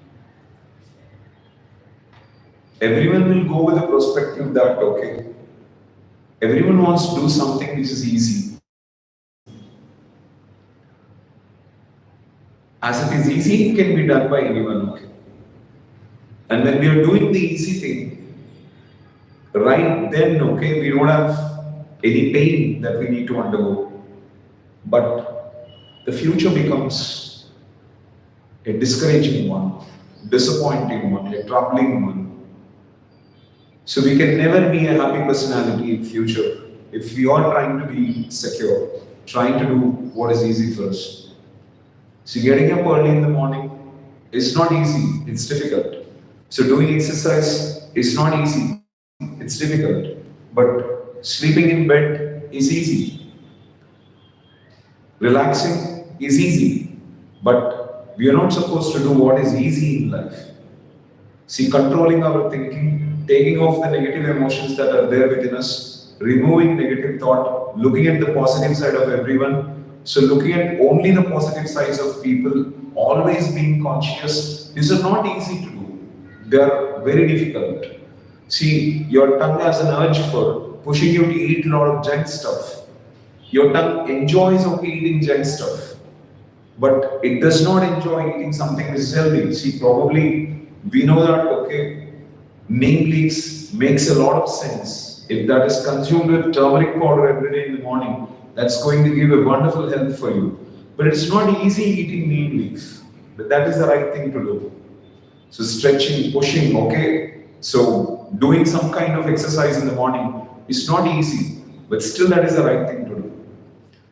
everyone will go with the perspective that, okay, everyone wants to do something which is easy. As it is easy, it can be done by anyone, okay? And when we are doing the easy thing, right then, okay, we don't have any pain that we need to undergo. But the future becomes a discouraging one, disappointing one, a troubling one. So we can never be a happy personality in future if we are trying to be secure, trying to do what is easy for us. So getting up early in the morning is not easy, it's difficult. So doing exercise is not easy, it's difficult. But sleeping in bed is easy. Relaxing is easy. But we are not supposed to do what is easy in life. See, controlling our thinking, taking off the negative emotions that are there within us, removing negative thought, looking at the positive side of everyone. So, looking at only the positive sides of people, always being conscious, these are not easy to do. They are very difficult. See, your tongue has an urge for pushing you to eat a lot of junk stuff. Your tongue enjoys eating junk stuff, but it does not enjoy eating something which is healthy. See, probably we know that, okay, neem leaves makes a lot of sense. If that is consumed with turmeric powder every day in the morning, that's going to give a wonderful health for you. But it's not easy eating neem leaf. But that is the right thing to do. So stretching, pushing, okay. So doing some kind of exercise in the morning is not easy, but still that is the right thing to do.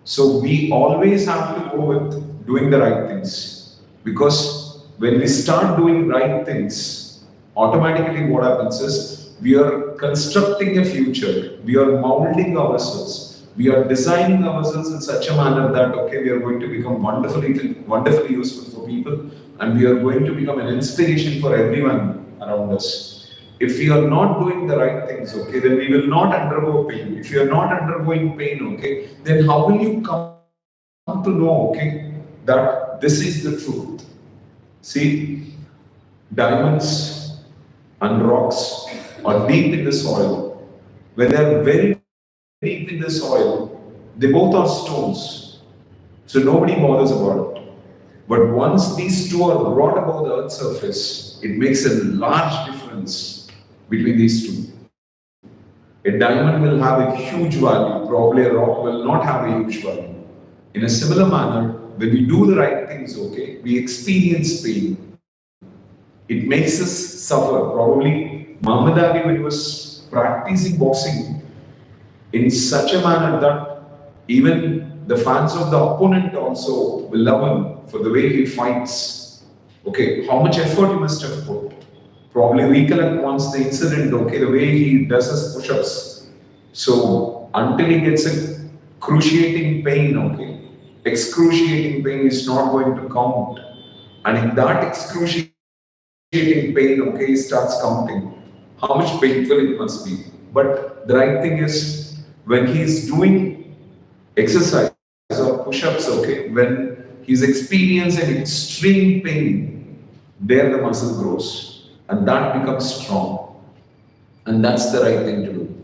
So we always have to go with doing the right things. Because when we start doing right things, automatically what happens is we are constructing a future, we are molding ourselves. We are designing ourselves in such a manner that, okay, we are going to become wonderfully useful for people, and we are going to become an inspiration for everyone around us. If we are not doing the right things, okay, then we will not undergo pain. If you are not undergoing pain, okay, then how will you come to know, okay, that this is the truth? See, diamonds and rocks are deep in the soil. When they are very deep in the soil, they both are stones. So nobody bothers about it. But once these two are brought above the earth's surface, it makes a large difference between these two. A diamond will have a huge value, probably a rock will not have a huge value. In a similar manner, when we do the right things, okay, we experience pain. It makes us suffer. Probably Muhammad Ali, when he was practicing boxing, in such a manner that even the fans of the opponent also will love him for the way he fights. Okay, how much effort he must have put. Probably recollect once the incident, okay, the way he does his push-ups. So until he gets a cruciating pain, okay, excruciating pain is not going to count. And in that excruciating pain, okay, he starts counting how much painful it must be. But the right thing is, when he's doing exercise or push-ups, okay, when he's experiencing extreme pain, there the muscle grows and that becomes strong. And that's the right thing to do.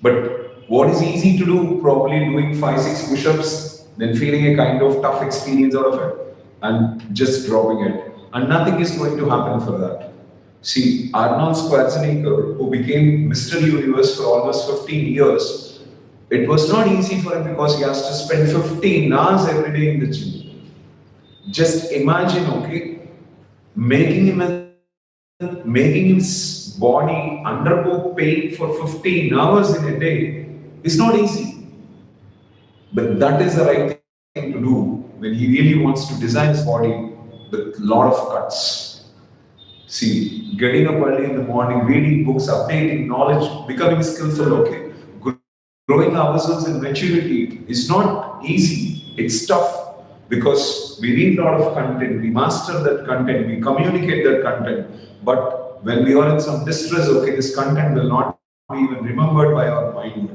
But what is easy to do? Probably doing 5-6 push-ups, then feeling a kind of tough experience out of it and just dropping it. And nothing is going to happen for that. See, Arnold Schwarzenegger, who became Mr. Universe for almost 15 years, it was not easy for him because he has to spend 15 hours every day in the gym. Just imagine, okay, making his body undergo pain for 15 hours in a day is not easy. But that is the right thing to do when he really wants to design his body with a lot of cuts. See, getting up early in the morning, reading books, updating knowledge, becoming skillful, okay. Growing ourselves in maturity is not easy, it's tough because we read a lot of content, we master that content, we communicate that content, but when we are in some distress, okay, this content will not be even remembered by our mind.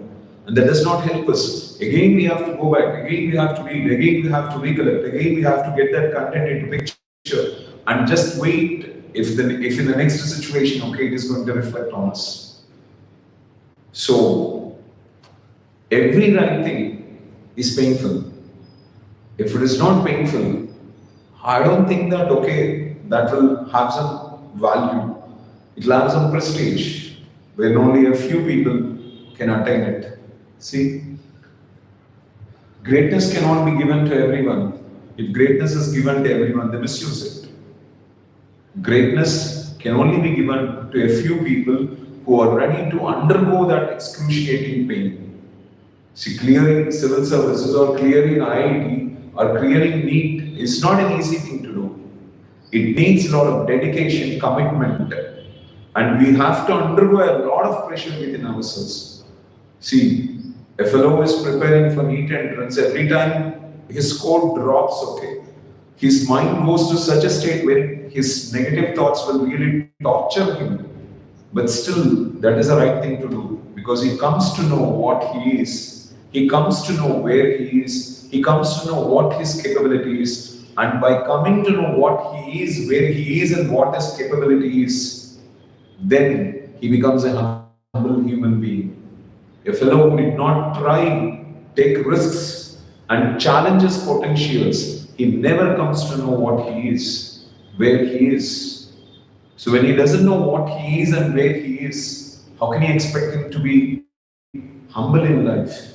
And that does not help us. Again, we have to go back. Again, we have to read. Again, we have to recollect. Again, we have to get that content into picture and just wait if in the next situation, okay, it is going to reflect on us. So, every writing is painful. If it is not painful, I don't think that, okay, that will have some value. It will have some prestige when only a few people can attain it. See, greatness cannot be given to everyone. If greatness is given to everyone, they misuse it. Greatness can only be given to a few people who are ready to undergo that excruciating pain. See, clearing civil services or clearing IIT or clearing NEET is not an easy thing to do. It needs a lot of dedication, commitment, and we have to undergo a lot of pressure within ourselves. See, a fellow who is preparing for NEET entrance, every time his score drops, okay, his mind goes to such a state where his negative thoughts will really torture him. But still, that is the right thing to do because he comes to know what he is. He comes to know where he is. He comes to know what his capability is. And by coming to know what he is, where he is, and what his capability is, then he becomes a humble human being. A fellow who did not try, take risks, and challenge his potentials, he never comes to know what he is, where he is. So when he doesn't know what he is and where he is, how can you expect him to be humble in life?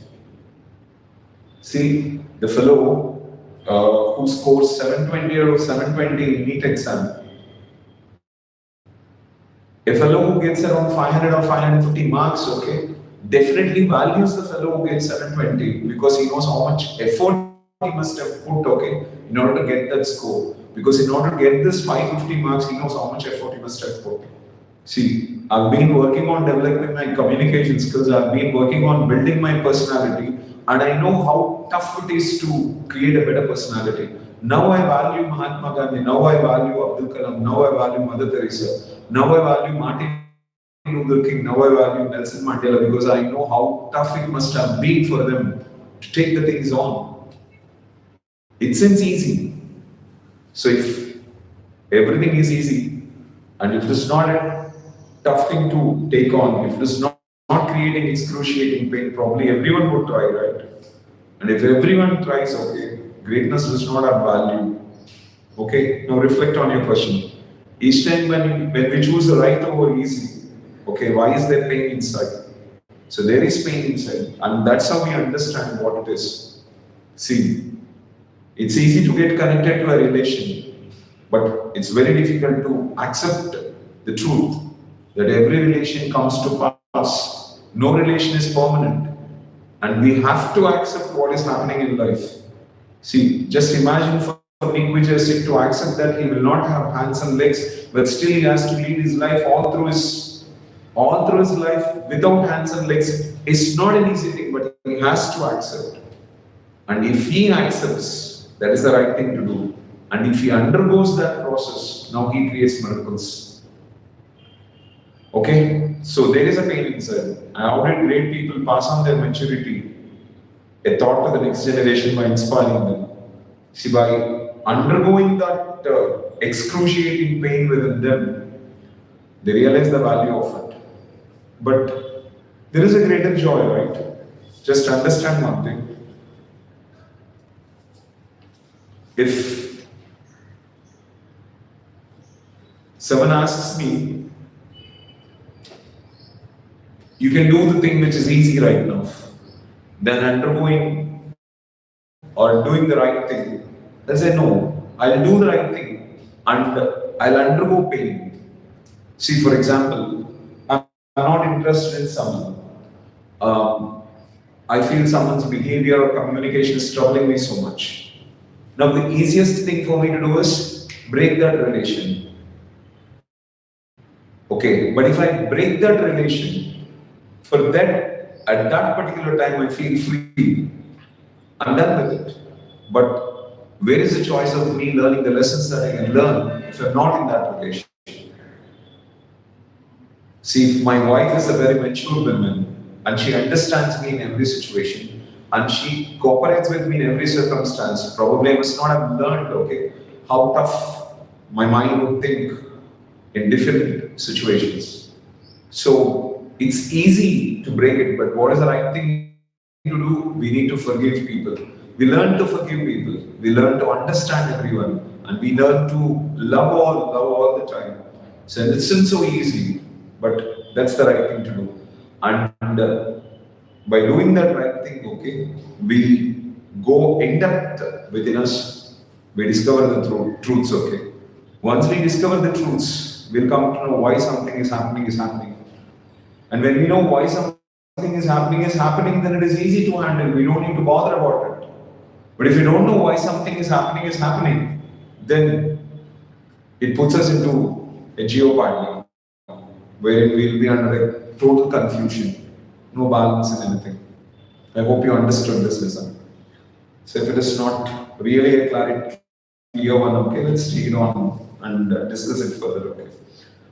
See, the fellow who scores 720 out of 720 in NEET exam, a fellow who gets around 500 or 550 marks, okay, definitely values the fellow who gets 720 because he knows how much effort he must have put, okay, in order to get that score. Because in order to get this 550 marks, he knows how much effort he must have put. See, I've been working on developing my communication skills, I've been working on building my personality, and I know how tough it is to create a better personality. Now I value Mahatma Gandhi, now I value Abdul Kalam, now I value Mother Teresa, now I value Martin Luther King, now I value Nelson Mandela because I know how tough it must have been for them to take the things on. It seems easy. So if everything is easy, and if it is not a tough thing to take on, if it is not creating excruciating pain, probably everyone would try, right? And if everyone tries, okay, greatness does not have value. Okay, now reflect on your question. Each time when we choose the right over easy, okay, why is there pain inside? So there is pain inside, and that's how we understand what it is. See, it's easy to get connected to a relation, but it's very difficult to accept the truth that every relation comes to pass. No relation is permanent, and we have to accept what is happening in life. See, just imagine for Nick Vijay to accept that he will not have hands and legs, but still he has to lead his life all through his life without hands and legs. It's not an easy thing, but he has to accept. And if he accepts, that is the right thing to do. And if he undergoes that process, now he creates miracles. Okay? So there is a pain inside. And how did great people pass on their maturity? A thought to the next generation by inspiring them. See, by undergoing that excruciating pain within them, they realize the value of it. But there is a greater joy, right? Just understand one thing. If someone asks me, you can do the thing which is easy right now, then undergoing or doing the right thing, I say no, I'll do the right thing and I'll undergo pain. See, for example, I'm not interested in someone. I feel someone's behavior or communication is troubling me so much. Now, the easiest thing for me to do is break that relation. Okay, but if I break that relation, for that, at that particular time, I feel free. I'm done with it. But where is the choice of me learning the lessons that I can learn if I'm not in that relation? See, if my wife is a very mature woman and she understands me in every situation and she cooperates with me in every circumstance, probably I must not have learned, okay, how tough my mind would think in different situations. So it's easy to break it, but what is the right thing to do? We need to forgive people. We learn to forgive people. We learn to understand everyone, and we learn to love all the time. So it isn't so easy, but that's the right thing to do. And by doing that right thing, okay, we go in depth within us. We discover the truths, okay. Once we discover the truths, we'll come to know why something is happening. And when we know why something is happening, then it is easy to handle. We don't need to bother about it. But if we don't know why something is happening, then it puts us into a jeopardy where we'll be under a total confusion, no balance in anything. I hope you understood this lesson. So if it is not really a clear one, okay, let's take it on and discuss it further, okay.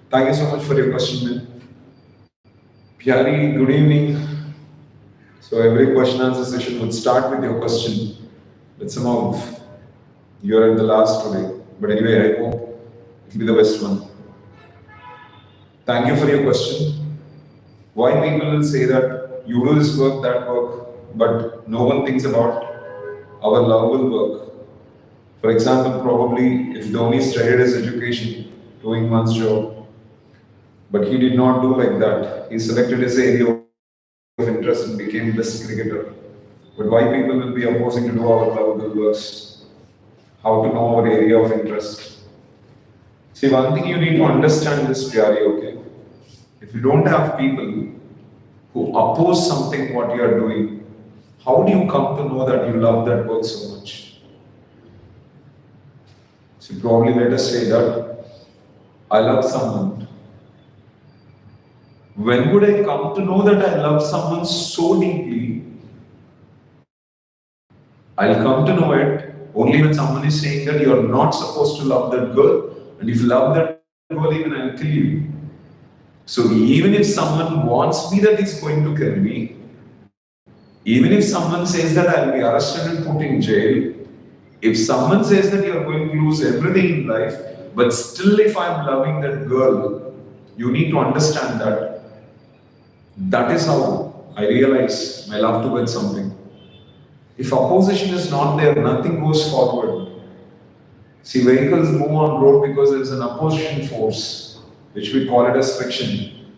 Thank you so much for your question, man. Pyari, good evening. So every question answer session would start with your question, but somehow you're at the last today. But anyway, I hope it will be the best one. Thank you for your question. Why people will say that you do this work, that work, but no one thinks about our lovable work. For example, probably if Dhoni studied his education, doing one's job, but he did not do like that. He selected his area of interest and became best cricketer. But why people will be opposing to do our lovable works? How to know our area of interest? See, one thing you need to understand this, Pyari, okay? If you don't have people who oppose something what you are doing, how do you come to know that you love that work so much? So probably let us say that I love someone. When would I come to know that I love someone so deeply? I'll come to know it only when someone is saying that you're not supposed to love that girl, and if you love that girl, even I'll kill you. So even if someone wants me that he's going to kill me, even if someone says that I'll be arrested and put in jail, if someone says that you're going to lose everything in life, but still if I'm loving that girl, you need to understand that that is how I realize my love towards something. If opposition is not there, nothing goes forward. See, vehicles move on road because there is an opposition force, which we call it as friction.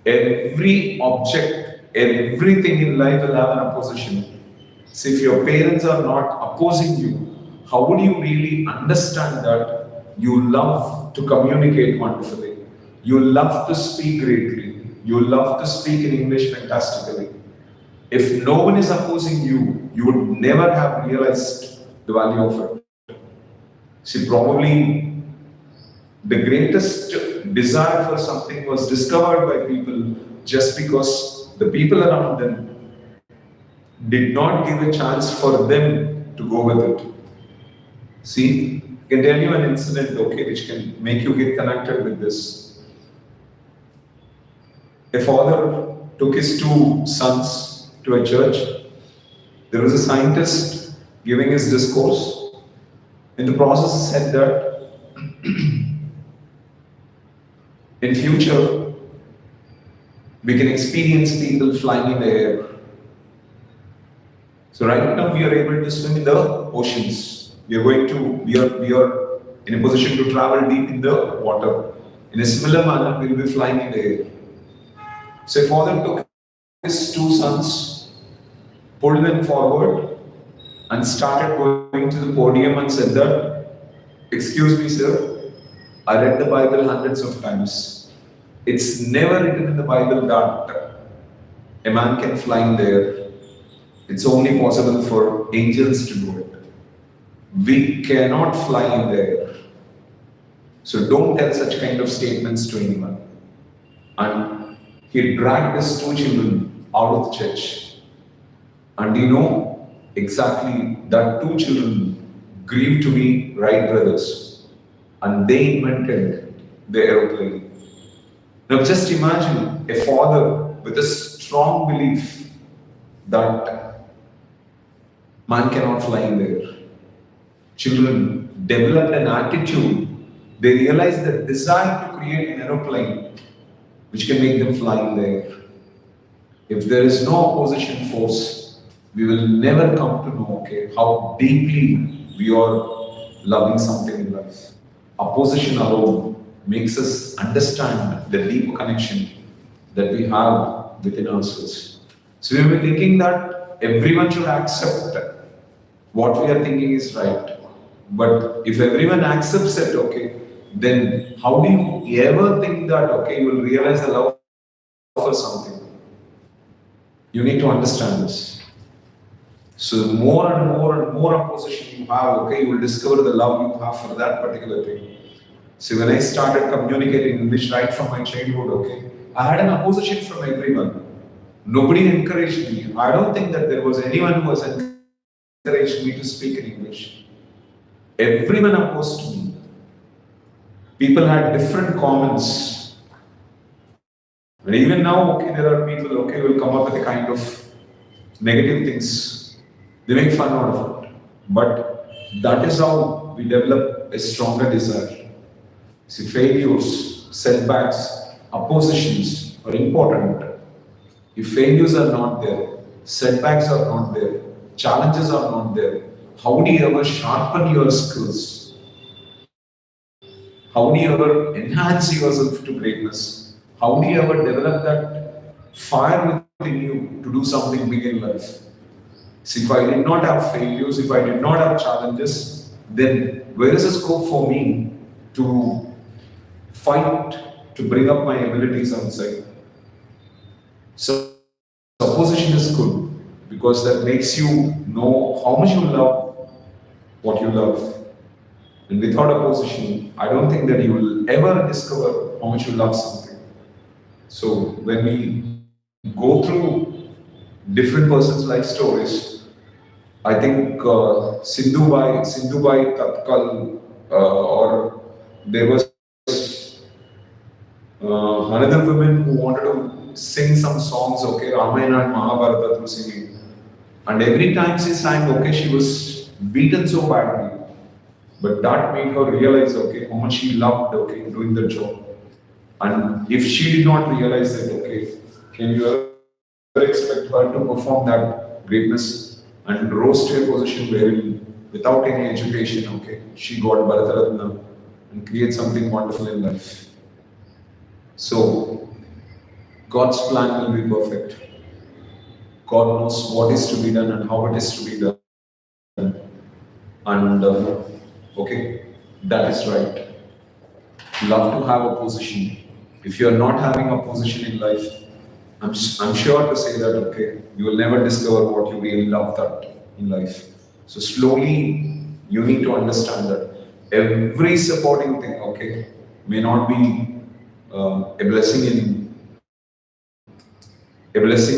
Every object, everything in life will have an opposition. So if your parents are not opposing you, how would you really understand that you love to communicate wonderfully? You love to speak greatly. You love to speak in English fantastically. If no one is opposing you, you would never have realized the value of it. See, probably the greatest desire for something was discovered by people just because the people around them did not give a chance for them to go with it. See, I can tell you an incident, okay, which can make you get connected with this. A father took his two sons to a church. There was a scientist giving his discourse. In the process, said that in future, we can experience people flying in the air. So right now we are able to swim in the oceans. We are in a position to travel deep in the water. In a similar manner, we will be flying in the air. So father took his two sons, pulled them forward, and started going to the podium and said that, "Excuse me, sir, I read the Bible hundreds of times. It's never written in the Bible that a man can fly in the air. It's only possible for angels to do it. We cannot fly in the air. So don't tell such kind of statements to anyone." And he dragged his two children out of the church. And you know exactly that two children grieved to be Wright brothers. And they invented the aeroplane. Now just imagine a father with a strong belief that man cannot fly in the air. Children developed an attitude, they realized the desire to create an aeroplane which can make them fly in the air. If there is no opposition force, we will never come to know, okay, how deeply we are loving something in life. Opposition alone makes us understand the deep connection that we have within ourselves. So we will be thinking that everyone should accept what we are thinking is right. But if everyone accepts it, okay, then how do you ever think that, okay, you will realize the love for something? You need to understand this. So more and more and more opposition you have, okay, you will discover the love you have for that particular thing. So when I started communicating English right from my childhood, okay, I had an opposition from everyone. Nobody encouraged me. I don't think that there was anyone who was encouraged me to speak in English. Everyone opposed me. People had different comments. And even now, okay, there are people, okay, who will come up with a kind of negative things. They make fun out of it. But that is how we develop a stronger desire. See, failures, setbacks, oppositions are important. If failures are not there, setbacks are not there, challenges are not there, how do you ever sharpen your skills? How do you ever enhance yourself to greatness? How do you ever develop that fire within you to do something big in life? See, if I did not have failures, if I did not have challenges, then where is the scope for me to fight to bring up my abilities outside? So, opposition is good because that makes you know how much you love what you love. And without opposition, I don't think that you will ever discover how much you love something. So, when we go through different persons' life stories, I think Sindhubai Tatkal, or there was another woman who wanted to sing some songs, okay, Ramayana and Mahabharata through singing. And every time she sang, okay, she was beaten so badly. But that made her realize, okay, how much she loved, okay, doing the job. And if she did not realize that, okay, can you ever expect her to perform that greatness and rose to a position wherein, without any education, okay, she got Bharataratna and create something wonderful in life. So, God's plan will be perfect. God knows what is to be done and how it is to be done. And, okay, that is right. Love to have a position. If you are not having a position in life, I'm sure to say that, okay, you will never discover what you really love that in life. So slowly, you need to understand that every supporting thing, okay, may not be a blessing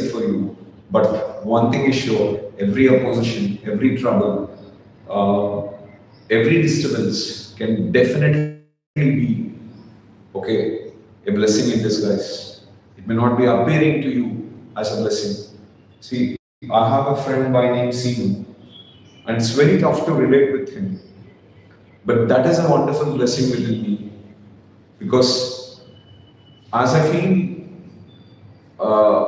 for you. But one thing is sure: every opposition, every trouble, every disturbance can definitely be, okay, a blessing in disguise. It may not be appearing to you as a blessing. See, I have a friend by name Venu, and it's very tough to relate with him. But that is a wonderful blessing within me, because as I feel,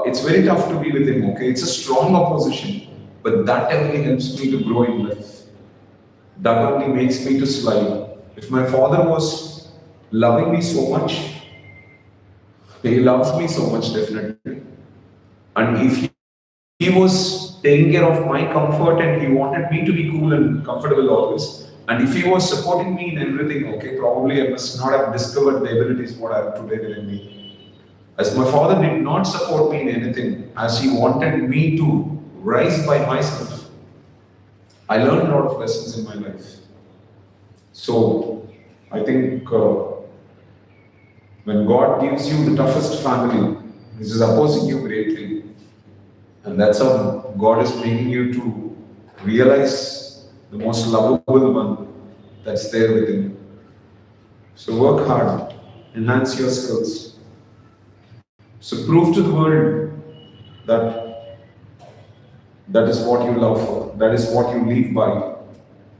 it's very tough to be with him, okay? It's a strong opposition, but that only helps me to grow in life. That only makes me to smile. If my father was loving me so much, he loves me so much definitely. And if he was taking care of my comfort and he wanted me to be cool and comfortable always, and if he was supporting me in everything, okay, probably I must not have discovered the abilities what I have today within me. As my father did not support me in anything, as he wanted me to rise by myself, I learned a lot of lessons in my life. So, I think when God gives you the toughest family, this is opposing you greatly. And that's how God is making you to realize the most lovable one that's there within you. So work hard, enhance your skills, So prove to the world that that is what you love for, that is what you live by,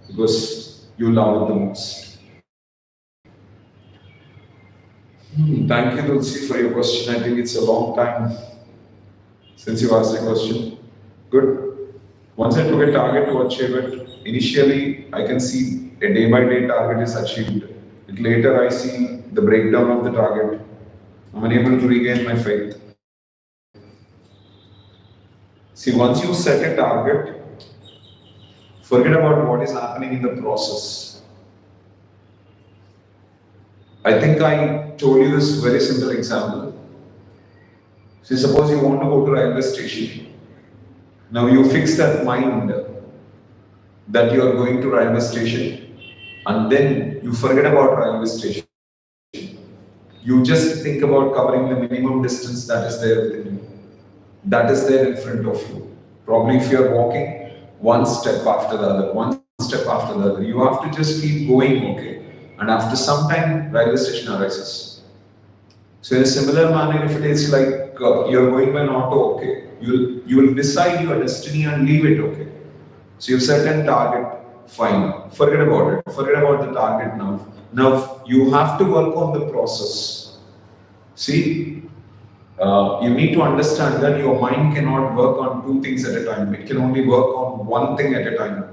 because you love it the most. Thank you, Dulci, for your question. I think it's a long time since you asked a question. Good. Once I took a target to achieve it, initially I can see a day by day target is achieved. Later I see the breakdown of the target. I'm unable to regain my faith. See, once you set a target, forget about what is happening in the process. I think I told you this very simple example. See, suppose you want to go to railway station. Now you fix that mind that you are going to railway station, and then you forget about railway station. You just think about covering the minimum distance that is there within you. That is there in front of you. Probably if you are walking, one step after the other, one step after the other. You have to just keep going, okay? And after some time, railway station arises. So in a similar manner, if it is like you're going by an auto, okay, you will decide your destiny and leave it, okay. So you've set a target, fine. Forget about it. Forget about the target now. Now you have to work on the process. See, you need to understand that your mind cannot work on two things at a time. It can only work on one thing at a time.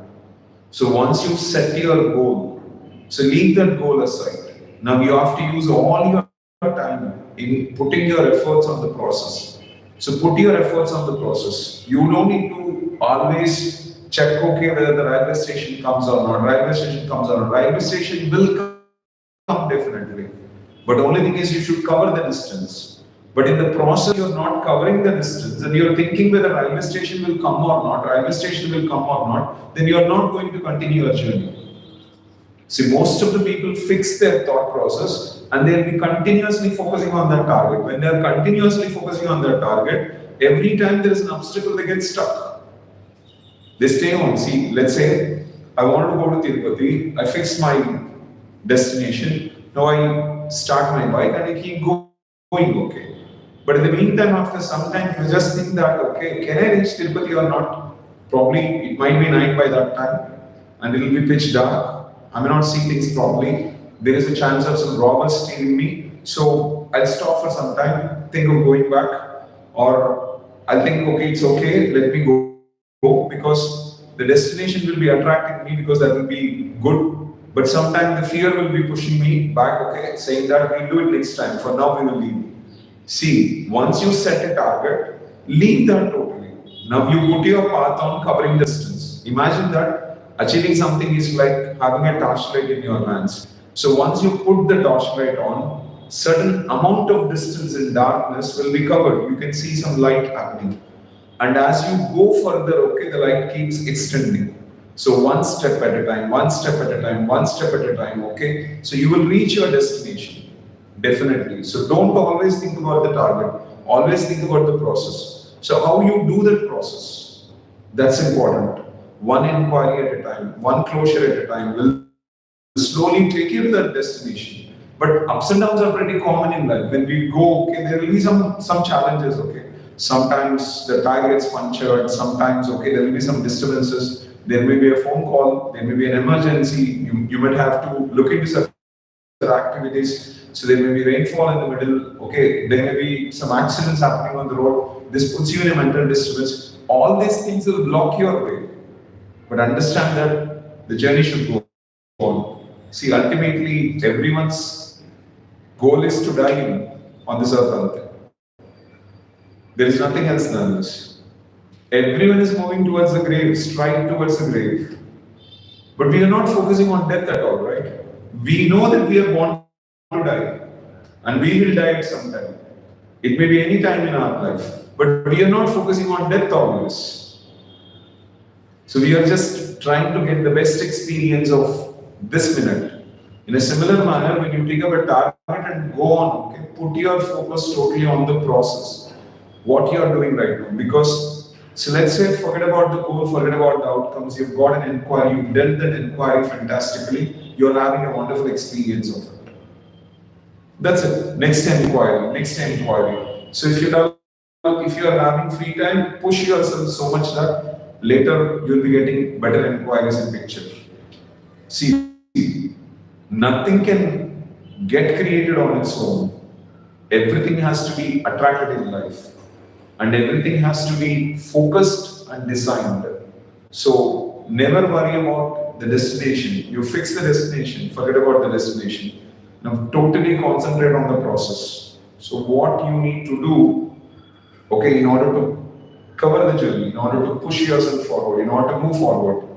So once you set your goal, so leave that goal aside. Now you have to use all your time in putting your efforts on the process. So put your efforts on the process. You don't need to always check, okay, whether the railway station comes or not. Railway station comes or not. Railway station will come definitely. But the only thing is you should cover the distance. But in the process, you're not covering the distance and you're thinking whether railway station will come or not, railway station will come or not, then you're not going to continue your journey. See, most of the people fix their thought process and they'll be continuously focusing on that target. When they're continuously focusing on their target, every time there is an obstacle, they get stuck. They stay on. See, let's say I wanted to go to Tirupati, I fixed my destination, now I start my bike and I keep going, okay. But in the meantime, after some time, you just think that, okay, can I reach Tirupati or not? Probably it might be night by that time and it will be pitch dark. I may not see things properly. There is a chance of some robbers stealing me. So I'll stop for some time, think of going back, or I'll think, okay, it's okay, let me go because the destination will be attracting me because that will be good. But sometimes the fear will be pushing me back, okay, saying that we'll do it next time. For now, we will leave. See, once you set a target, leave that totally. Now you put your path on covering distance. Imagine that achieving something is like having a torchlight in your hands. So once you put the torchlight on, certain amount of distance in darkness will be covered. You can see some light happening. And as you go further, okay, the light keeps extending. So one step at a time, one step at a time, one step at a time, okay? So you will reach your destination, definitely. So don't always think about the target, always think about the process. So how you do that process, that's important. One inquiry at a time, one closure at a time will slowly take you to that destination. But ups and downs are pretty common in life. When we go, okay, there will be some challenges, okay? Sometimes the tire gets punctured, sometimes, okay, there will be some disturbances. There may be a phone call, there may be an emergency, you might have to look into certain activities. So there may be rainfall in the middle, okay, there may be some accidents happening on the road. This puts you in a mental disturbance. All these things will block your way. But understand that the journey should go on. See, ultimately, everyone's goal is to die on this earth. There is nothing else than this. Everyone is moving towards the grave, stride towards the grave. But we are not focusing on death at all, right? We know that we are born to die. And we will die at some time. It may be any time in our life. But we are not focusing on death always. So we are just trying to get the best experience of this minute. In a similar manner, when you take up a target and go on, okay, put your focus totally on the process. What you are doing right now. Because, so let's say, forget about the goal, forget about the outcomes. You've got an inquiry, you've dealt that inquiry fantastically. You're having a wonderful experience of it. That's it. Next inquiry, next inquiry. So if you are having free time, push yourself so much that later you'll be getting better inquiries in picture. See, nothing can get created on its own. Everything has to be attracted in life, and everything has to be focused and designed. So never worry about the destination. You fix the destination, forget about the destination. Now totally concentrate on the process. So what you need to do, okay, in order to cover the journey, in order to push yourself forward, in order to move forward.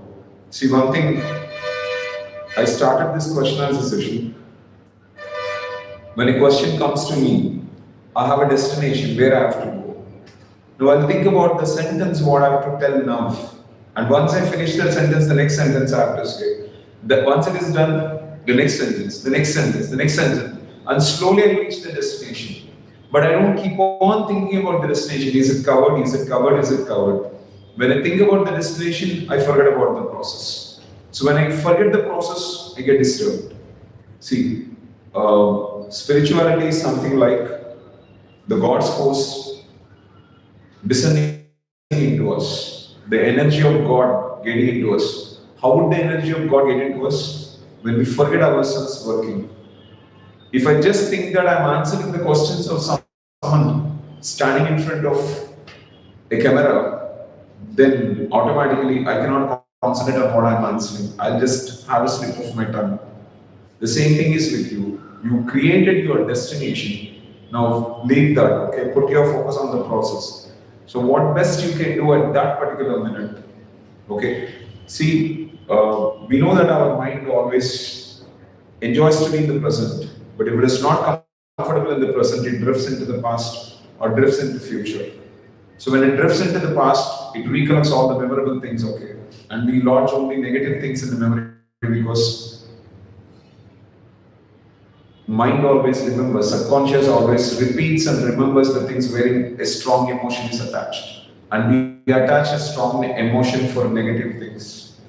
See, one thing, I started this question as a session. When a question comes to me, I have a destination where I have to go. Now I'll think about the sentence what I have to tell now. And once I finish that sentence, the next sentence I have to say. That once it is done, the next sentence, the next sentence, the next sentence. And slowly I reach the destination. But I don't keep on thinking about the destination. Is it covered? Is it covered? Is it covered? When I think about the destination, I forget about the process. So when I forget the process, I get disturbed. See, spirituality is something like the God's force descending into us, the energy of God getting into us. How would the energy of God get into us? When we forget ourselves working. If I just think that I'm answering the questions of someone standing in front of a camera, then automatically I cannot concentrate on what I'm answering. I'll just have a slip of my tongue. The same thing is with you. You created your destination. Now leave that, okay? Put your focus on the process. So what best you can do at that particular minute, okay? See, we know that our mind always enjoys to be in the present, but if it is not comfortable in the present, it drifts into the past or drifts into the future. So when it drifts into the past, it recollects all the memorable things, okay? And we lodge only negative things in the memory because mind always remembers, subconscious always repeats and remembers the things wherein a strong emotion is attached. And we attach a strong emotion for negative things.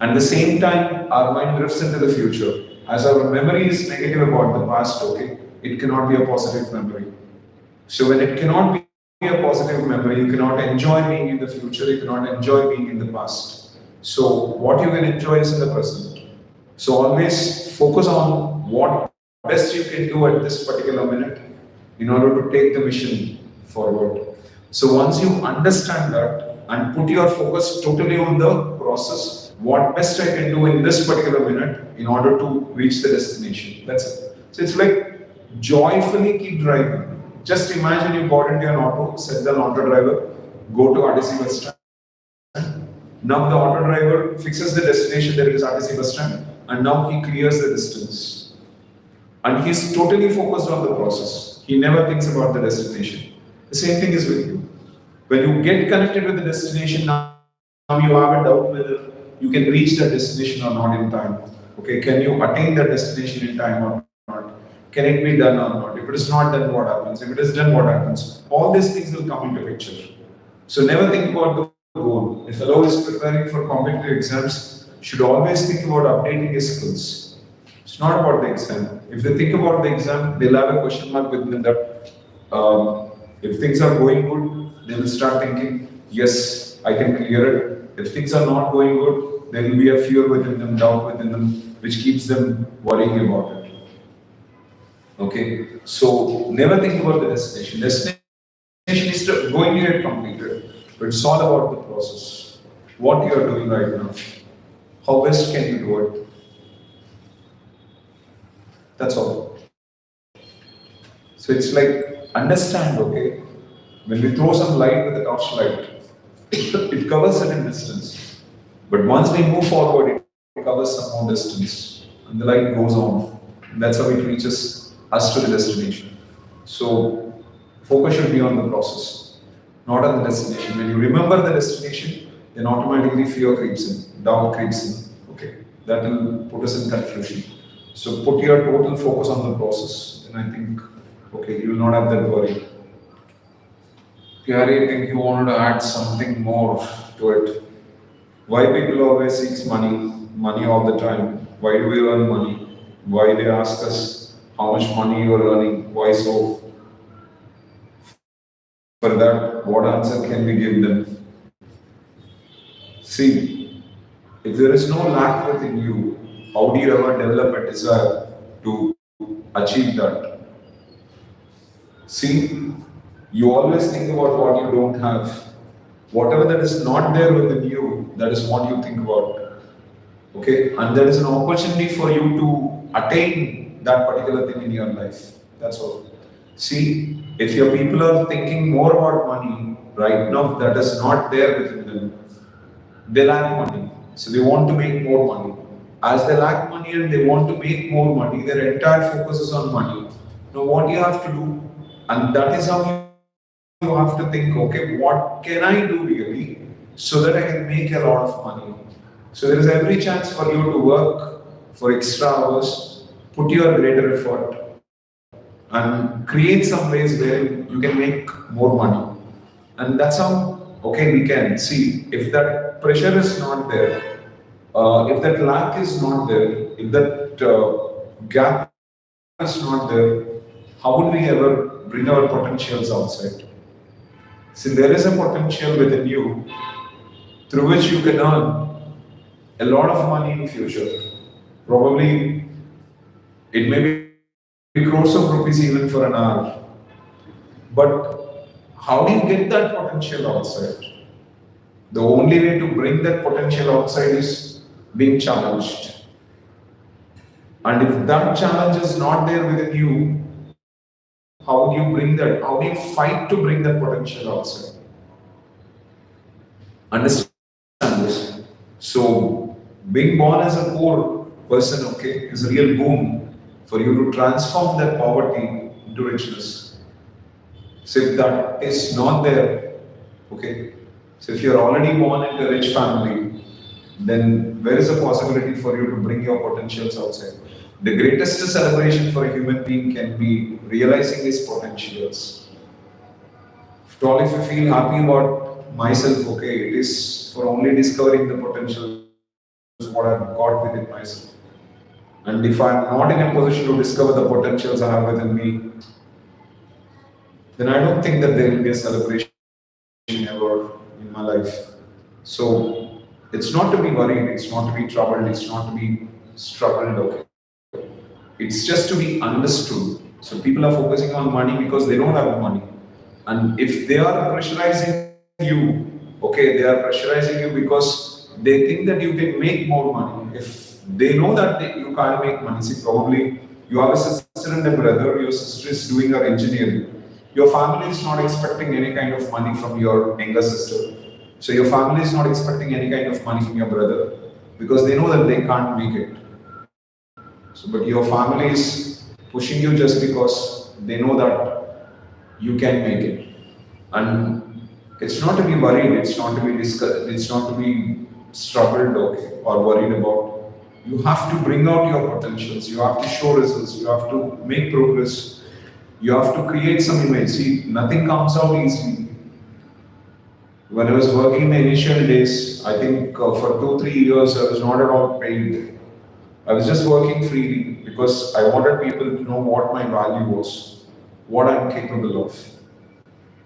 At the same time, our mind drifts into the future. As our memory is negative about the past, okay, it cannot be a positive memory. So when it cannot be a positive memory, you cannot enjoy being in the future, you cannot enjoy being in the past. So what you can enjoy is in the present. So always focus on what best you can do at this particular minute in order to take the mission forward. So once you understand that and put your focus totally on the process, what best I can do in this particular minute in order to reach the destination. That's it. So it's like joyfully keep driving. Just imagine you got into an auto, said the auto driver, go to RTC bus stand. Now the auto driver fixes the destination, there is RTC bus stand, and now he clears the distance. And he's totally focused on the process. He never thinks about the destination. The same thing is with you. When you get connected with the destination, now you have a doubt whether you can reach the destination or not in time. Okay, can you attain the destination in time or not? Can it be done or not? If it is not done, what happens? If it is done, what happens? All these things will come into picture. So never think about the goal. A fellow is preparing for competitive exams should always think about updating his skills. It's not about the exam. If they think about the exam, they'll have a question mark within that. If things are going good, they will start thinking, yes, I can clear it. If things are not going good, there will be a fear within them, doubt within them, which keeps them worrying about it. Okay, so never think about the destination. Destination is going to get completed, but it's all about the process. What you are doing right now. How best can you do it? That's all. So it's like, understand, okay? When we throw some light with a torchlight, it covers certain distance. But once we move forward, it covers some more distance. And the light goes on. And that's how it reaches us to the destination. So focus should be on the process, not on the destination. When you remember the destination, then automatically fear creeps in, doubt creeps in. Okay, that will put us in confusion. So put your total focus on the process, and I think, okay, you will not have that worry. Pyare, I think you wanted to add something more to it. Why people always seek money all the time? Why do we earn money? Why they ask us how much money you are earning? Why so? For that, what answer can we give them? See, if there is no lack within you, how do you ever develop a desire to achieve that? See, you always think about what you don't have. Whatever that is not there within you, that is what you think about. Okay? And there is an opportunity for you to attain that particular thing in your life. That's all. See, if your people are thinking more about money right now, that is not there within them, they lack money. So they want to make more money. As they lack money and they want to make more money, their entire focus is on money. Now, what you have to do, and that is how you have to think, okay, what can I do really so that I can make a lot of money? So there is every chance for you to work for extra hours, put your greater effort, and create some ways where you can make more money. And that's how, okay, we can see if that pressure is not there, if that lack is not there, if that gap is not there, how would we ever bring our potentials outside? See, there is a potential within you through which you can earn a lot of money in future. Probably it may be crores of rupees even for an hour. But how do you get that potential outside? The only way to bring that potential outside is being challenged. And if that challenge is not there within you, how do you bring that? How do you fight to bring that potential outside? Understand this. So, being born as a poor person, okay, is a real boon for you to transform that poverty into richness. So, if that is not there, okay, so if you're already born into a rich family, then where is the possibility for you to bring your potentials outside? The greatest celebration for a human being can be realizing his potentials. After all, if you feel happy about myself, okay, it is for only discovering the potentials what I've got within myself. And if I'm not in a position to discover the potentials I have within me, then I don't think that there will be a celebration ever in my life. So it's not to be worried, it's not to be troubled, it's not to be struggled, okay. It's just to be understood. So people are focusing on money because they don't have money. And if they are pressurizing you, okay, they are pressurizing you because they think that you can make more money. If they know that you can't make money, see, probably you have a sister and a brother, your sister is doing her engineering. Your family is not expecting any kind of money from your younger sister. So your family is not expecting any kind of money from your brother because they know that they can't make it. So, but your family is pushing you just because they know that you can make it. And it's not to be worried, it's not to be discussed, it's not to be struggled, okay, or worried about. You have to bring out your potentials, you have to show results, you have to make progress, you have to create some image. See, nothing comes out easily. When I was working in the initial days, I think for 2-3 years I was not at all paid. I was just working freely because I wanted people to know what my value was, what I'm capable of.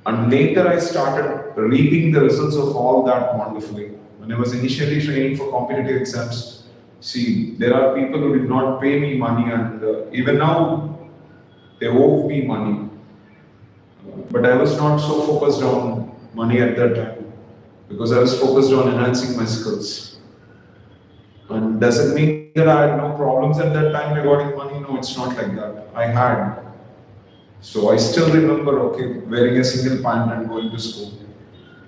And later I started reaping the results of all that wonderfully. When I was initially training for competitive exams, see, there are people who did not pay me money and even now they owe me money. But I was not so focused on money at that time because I was focused on enhancing my skills. And does it mean that I had no problems at that time regarding money? No, it's not like that. I had. So I still remember, okay, wearing a single pant and going to school.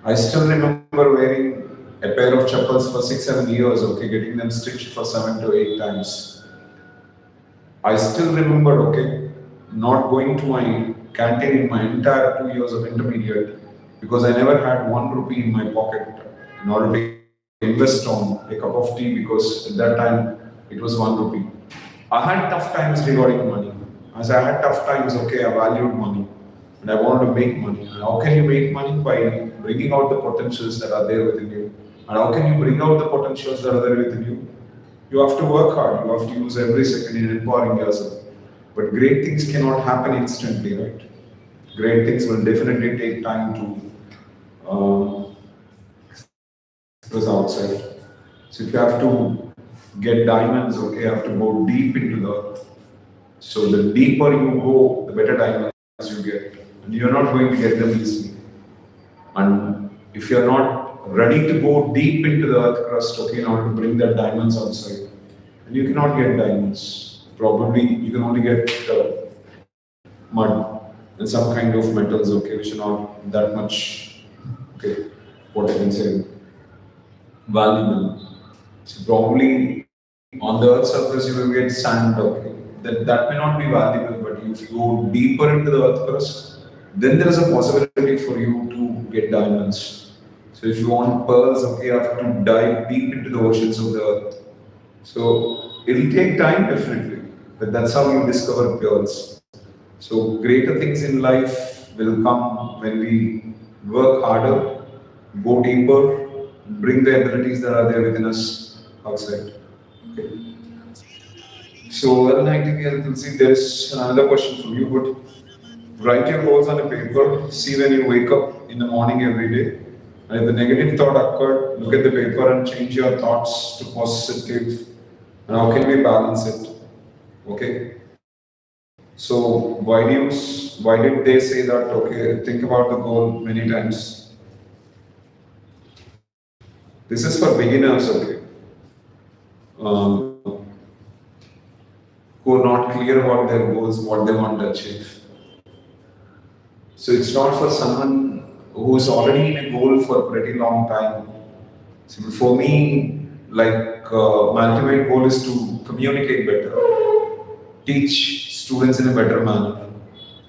I still remember wearing a pair of chappals for 6-7 years, okay, getting them stitched for 7 to 8 times. I still remember, okay, not going to my canteen in my entire 2 years of intermediate because I never had 1 rupee in my pocket in order to invest on a cup of tea because at that time it was 1 rupee. I had tough times regarding money. As I had tough times, okay, I valued money and I wanted to make money. And how can you make money? By bringing out the potentials that are there within you. And how can you bring out the potentials that are there within you? You have to work hard. You have to use every second in empowering yourself. But great things cannot happen instantly, right? Great things will definitely take time to express outside. So if you have to get diamonds, okay, you have to go deep into the earth. So the deeper you go, the better diamonds you get. And you're not going to get them easily. And if you're not ready to go deep into the earth crust, okay, in order to bring that diamonds outside, then you cannot get diamonds. Probably you can only get mud and some kind of metals, okay, which are not that much, okay, what I can say, valuable. So probably on the earth's surface you will get sand, okay. That may not be valuable, but if you go deeper into the earth crust, then there is a possibility for you to get diamonds. So if you want pearls, okay, you have to dive deep into the oceans of the earth. So it'll take time definitely, but that's how you discover pearls. So greater things in life will come when we work harder, go deeper, bring the abilities that are there within us outside. Okay. So, well, Nightingale, Tulsi, there is another question for you, but write your goals on a paper, see when you wake up in the morning every day. And if the negative thought occurred, look at the paper and change your thoughts to positive. And how can we balance it? Okay. So why did they say that? Okay, think about the goal many times. This is for beginners, okay, who are not clear about their goals, what they want to achieve. So it's not for someone who's already in a goal for a pretty long time. So for me, like my ultimate goal is to communicate better, teach students in a better manner.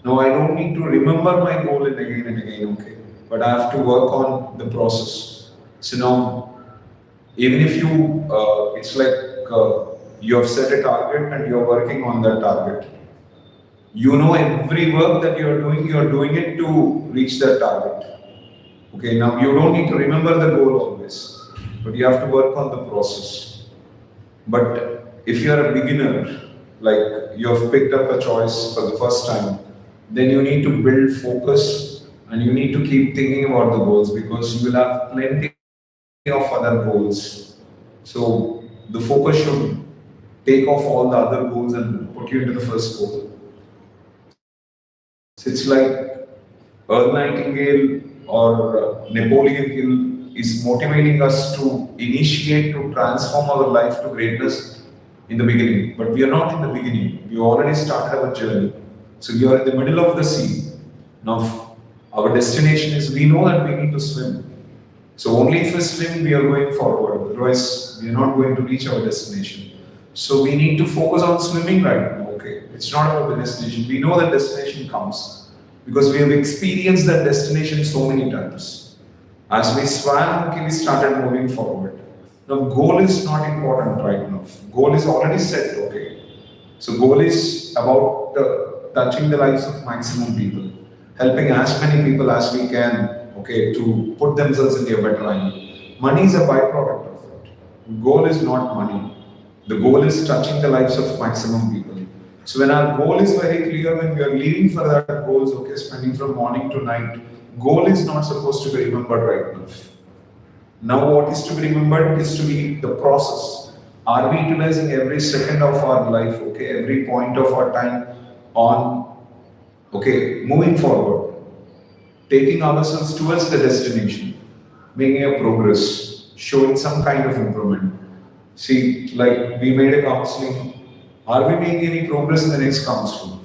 Now I don't need to remember my goal again and again, okay, but I have to work on the process. So now, even if you, it's like you have set a target and you're working on that target. You know every work that you're doing it to reach that target. Okay, now you don't need to remember the goal always, but you have to work on the process. But if you're a beginner, like you have picked up a choice for the first time, then you need to build focus and you need to keep thinking about the goals because you will have plenty of other goals. So the focus should take off all the other goals and put you into the first goal. So it's like Earl Nightingale or Napoleon Hill is motivating us to initiate, to transform our life to greatness in the beginning. But we are not in the beginning. We already started our journey. So we are in the middle of the sea. Now our destination is, we know that we need to swim. So only if we swim, we are going forward. Otherwise, we are not going to reach our destination. So we need to focus on swimming right now. Okay, it's not about the destination. We know that destination comes because we have experienced that destination so many times. As we swam, okay, we started moving forward. Now, goal is not important right now. Goal is already set. Okay, so goal is about touching the lives of maximum people, helping as many people as we can. Okay, to put themselves in a better line. Money is a byproduct of it. Goal is not money. The goal is touching the lives of maximum people. So when our goal is very clear, when we are leaving for that goals, okay, spending from morning to night, goal is not supposed to be remembered right now. Now what is to be remembered is to be the process. Are we utilizing every second of our life, okay, every point of our time on, okay, moving forward, taking ourselves towards the destination, making a progress, showing some kind of improvement. See, like we made a counseling, are we making any progress in the next counseling?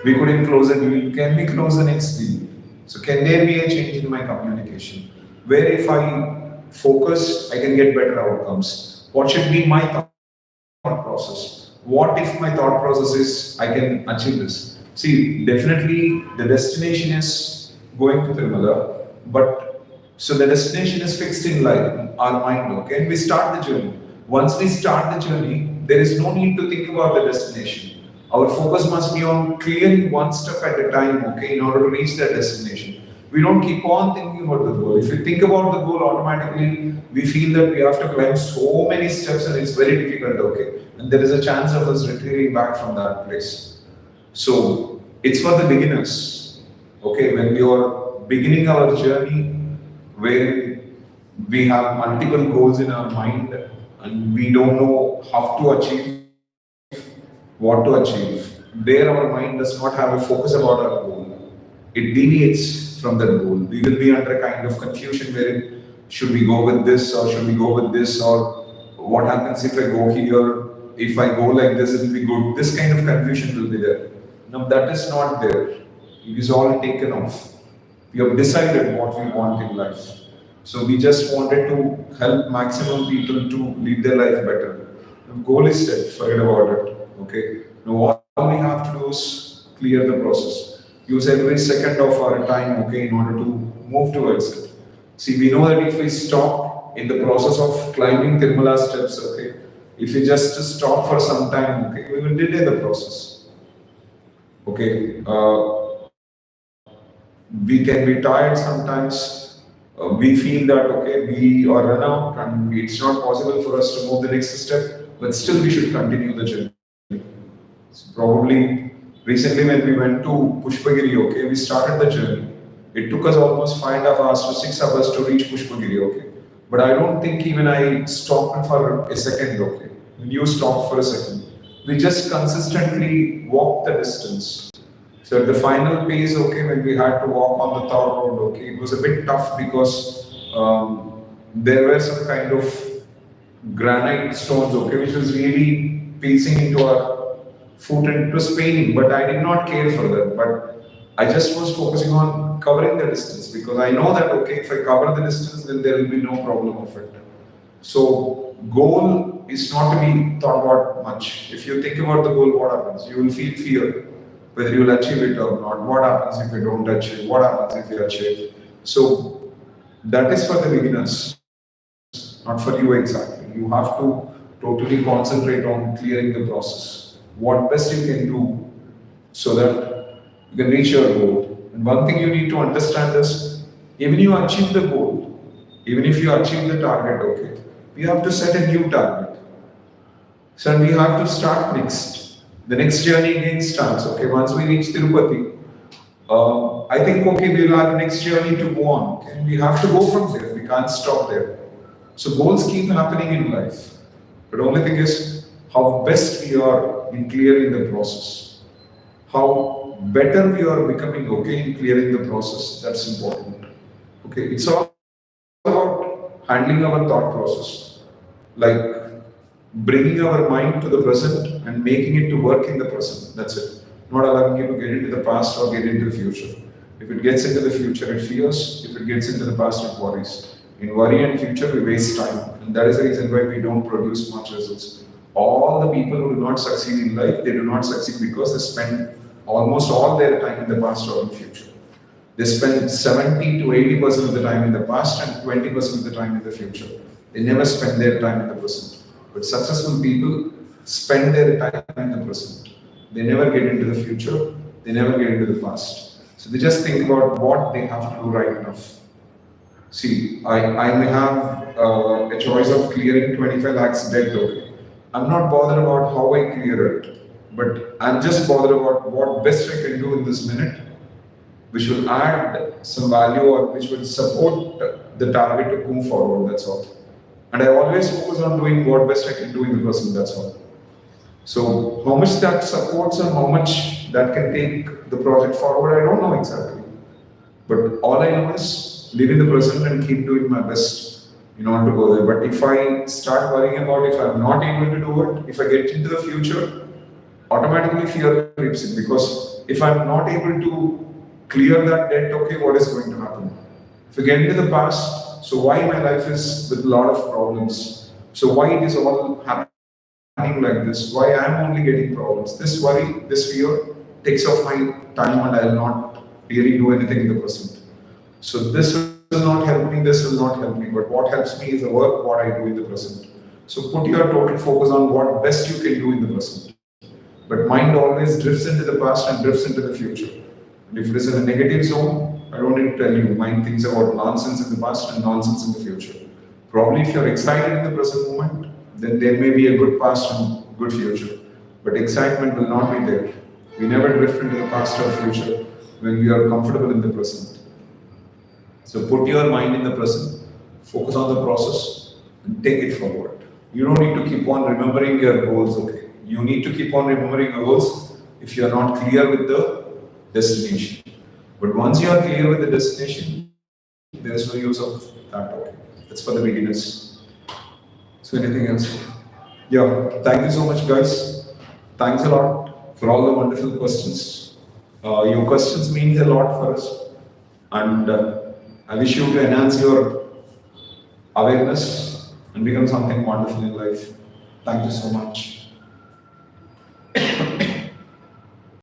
We couldn't close a deal, can we close the next deal? So can there be a change in my communication? Where if I focus, I can get better outcomes. What should be my thought process? What if my thought process is, I can achieve this? See, definitely the destination is going to Tirumala, but so the destination is fixed in life, our mind, okay? And we start the journey. Once we start the journey, there is no need to think about the destination. Our focus must be on clearing one step at a time, okay, in order to reach that destination. We don't keep on thinking about the goal. If we think about the goal, automatically we feel that we have to climb so many steps and it's very difficult, okay? And there is a chance of us retreating back from that place. So it's for the beginners. Okay, when we are beginning our journey, where we have multiple goals in our mind and we don't know how to achieve, what to achieve, there our mind does not have a focus about our goal. It deviates from that goal. We will be under a kind of confusion where should we go with this or should we go with this, or what happens if I go here? If I go like this, it will be good. This kind of confusion will be there. No, that is not there. It is all taken off. We have decided what we want in life. So we just wanted to help maximum people to lead their life better. The goal is set, forget about it. Okay. Now all we have to do is clear the process. Use every second of our time, okay, in order to move towards it. See, we know that if we stop in the process of climbing Tirumala steps, okay, if we just stop for some time, okay, we will delay the process. Okay. We can be tired sometimes. We feel that okay, we are run out and it's not possible for us to move the next step, but still we should continue the journey. So probably recently when we went to Pushpagiri, okay, we started the journey. It took us almost 5.5 hours to 6 hours to reach Pushpagiri, okay. But I don't think even I stopped for a second, okay. When you stopped for a second, we just consistently walked the distance. So at the final phase, okay, when we had to walk on the Thor road, okay, it was a bit tough because there were some kind of granite stones, okay, which was really piecing into our foot and it was paining, but I did not care for that. But I just was focusing on covering the distance because I know that, okay, if I cover the distance, then there will be no problem of it. So goal is not to be thought about much. If you think about the goal, what happens? You will feel fear whether you will achieve it or not. What happens if you don't achieve? What happens if you achieve? So that is for the beginners, not for you exactly. You have to totally concentrate on clearing the process. What best you can do so that you can reach your goal. And one thing you need to understand is, even you achieve the goal, even if you achieve the target, okay, you have to set a new target. So we have to start next. The next journey again starts. Okay, once we reach Tirupati, I think okay, we'll have the next journey to go on. Okay? We have to go from there. We can't stop there. So goals keep happening in life. But the only thing is how best we are in clearing the process. How better we are becoming, okay, in clearing the process. That's important. Okay, it's all about handling our thought process. Like bringing our mind to the present and making it to work in the present. That's it. Not allowing you to get into the past or get into the future. If it gets into the future, it fears. If it gets into the past, it worries. In worry and future, we waste time. And that is the reason why we don't produce much results. All the people who do not succeed in life, they do not succeed because they spend almost all their time in the past or in the future. They spend 70 to 80% of the time in the past and 20% of the time in the future. They never spend their time in the present. But successful people spend their time in the present. They never get into the future. They never get into the past. So they just think about what they have to do right now. See, I may have a choice of clearing 25 lakhs debt, okay. I'm not bothered about how I clear it, but I'm just bothered about what best I can do in this minute, which will add some value or which will support the target to move forward, that's all. And I always focus on doing what best I can do in the present, that's all. So how much that supports and how much that can take the project forward, I don't know exactly. But all I know is live in the present and keep doing my best in order to go there. But if I start worrying about if I'm not able to do it, if I get into the future, automatically fear creeps in. Because if I'm not able to clear that debt, okay, what is going to happen? If I get into the past, so why my life is with a lot of problems? So why it is all happening like this? Why I'm only getting problems? This worry, this fear takes off my time and I will not really do anything in the present. So this will not help me, this will not help me. But what helps me is the work, what I do in the present. So put your total focus on what best you can do in the present. But mind always drifts into the past and drifts into the future. And if it is in a negative zone, I don't need to tell you, mind thinks about nonsense in the past and nonsense in the future. Probably if you're excited in the present moment, then there may be a good past and good future. But excitement will not be there. We never drift into the past or future. when we are comfortable in the present. So put your mind in the present, focus on the process, and take it forward. You don't need to keep on remembering your goals, okay? You need to keep on remembering your goals if you are not clear with the destination. But once you are clear with the destination, there is no use of that talking. That's for the beginners. So anything else? Yeah, thank you so much, guys. Thanks a lot for all the wonderful questions. Your questions means a lot for us, and I wish you to enhance your awareness and become something wonderful in life. Thank you so much.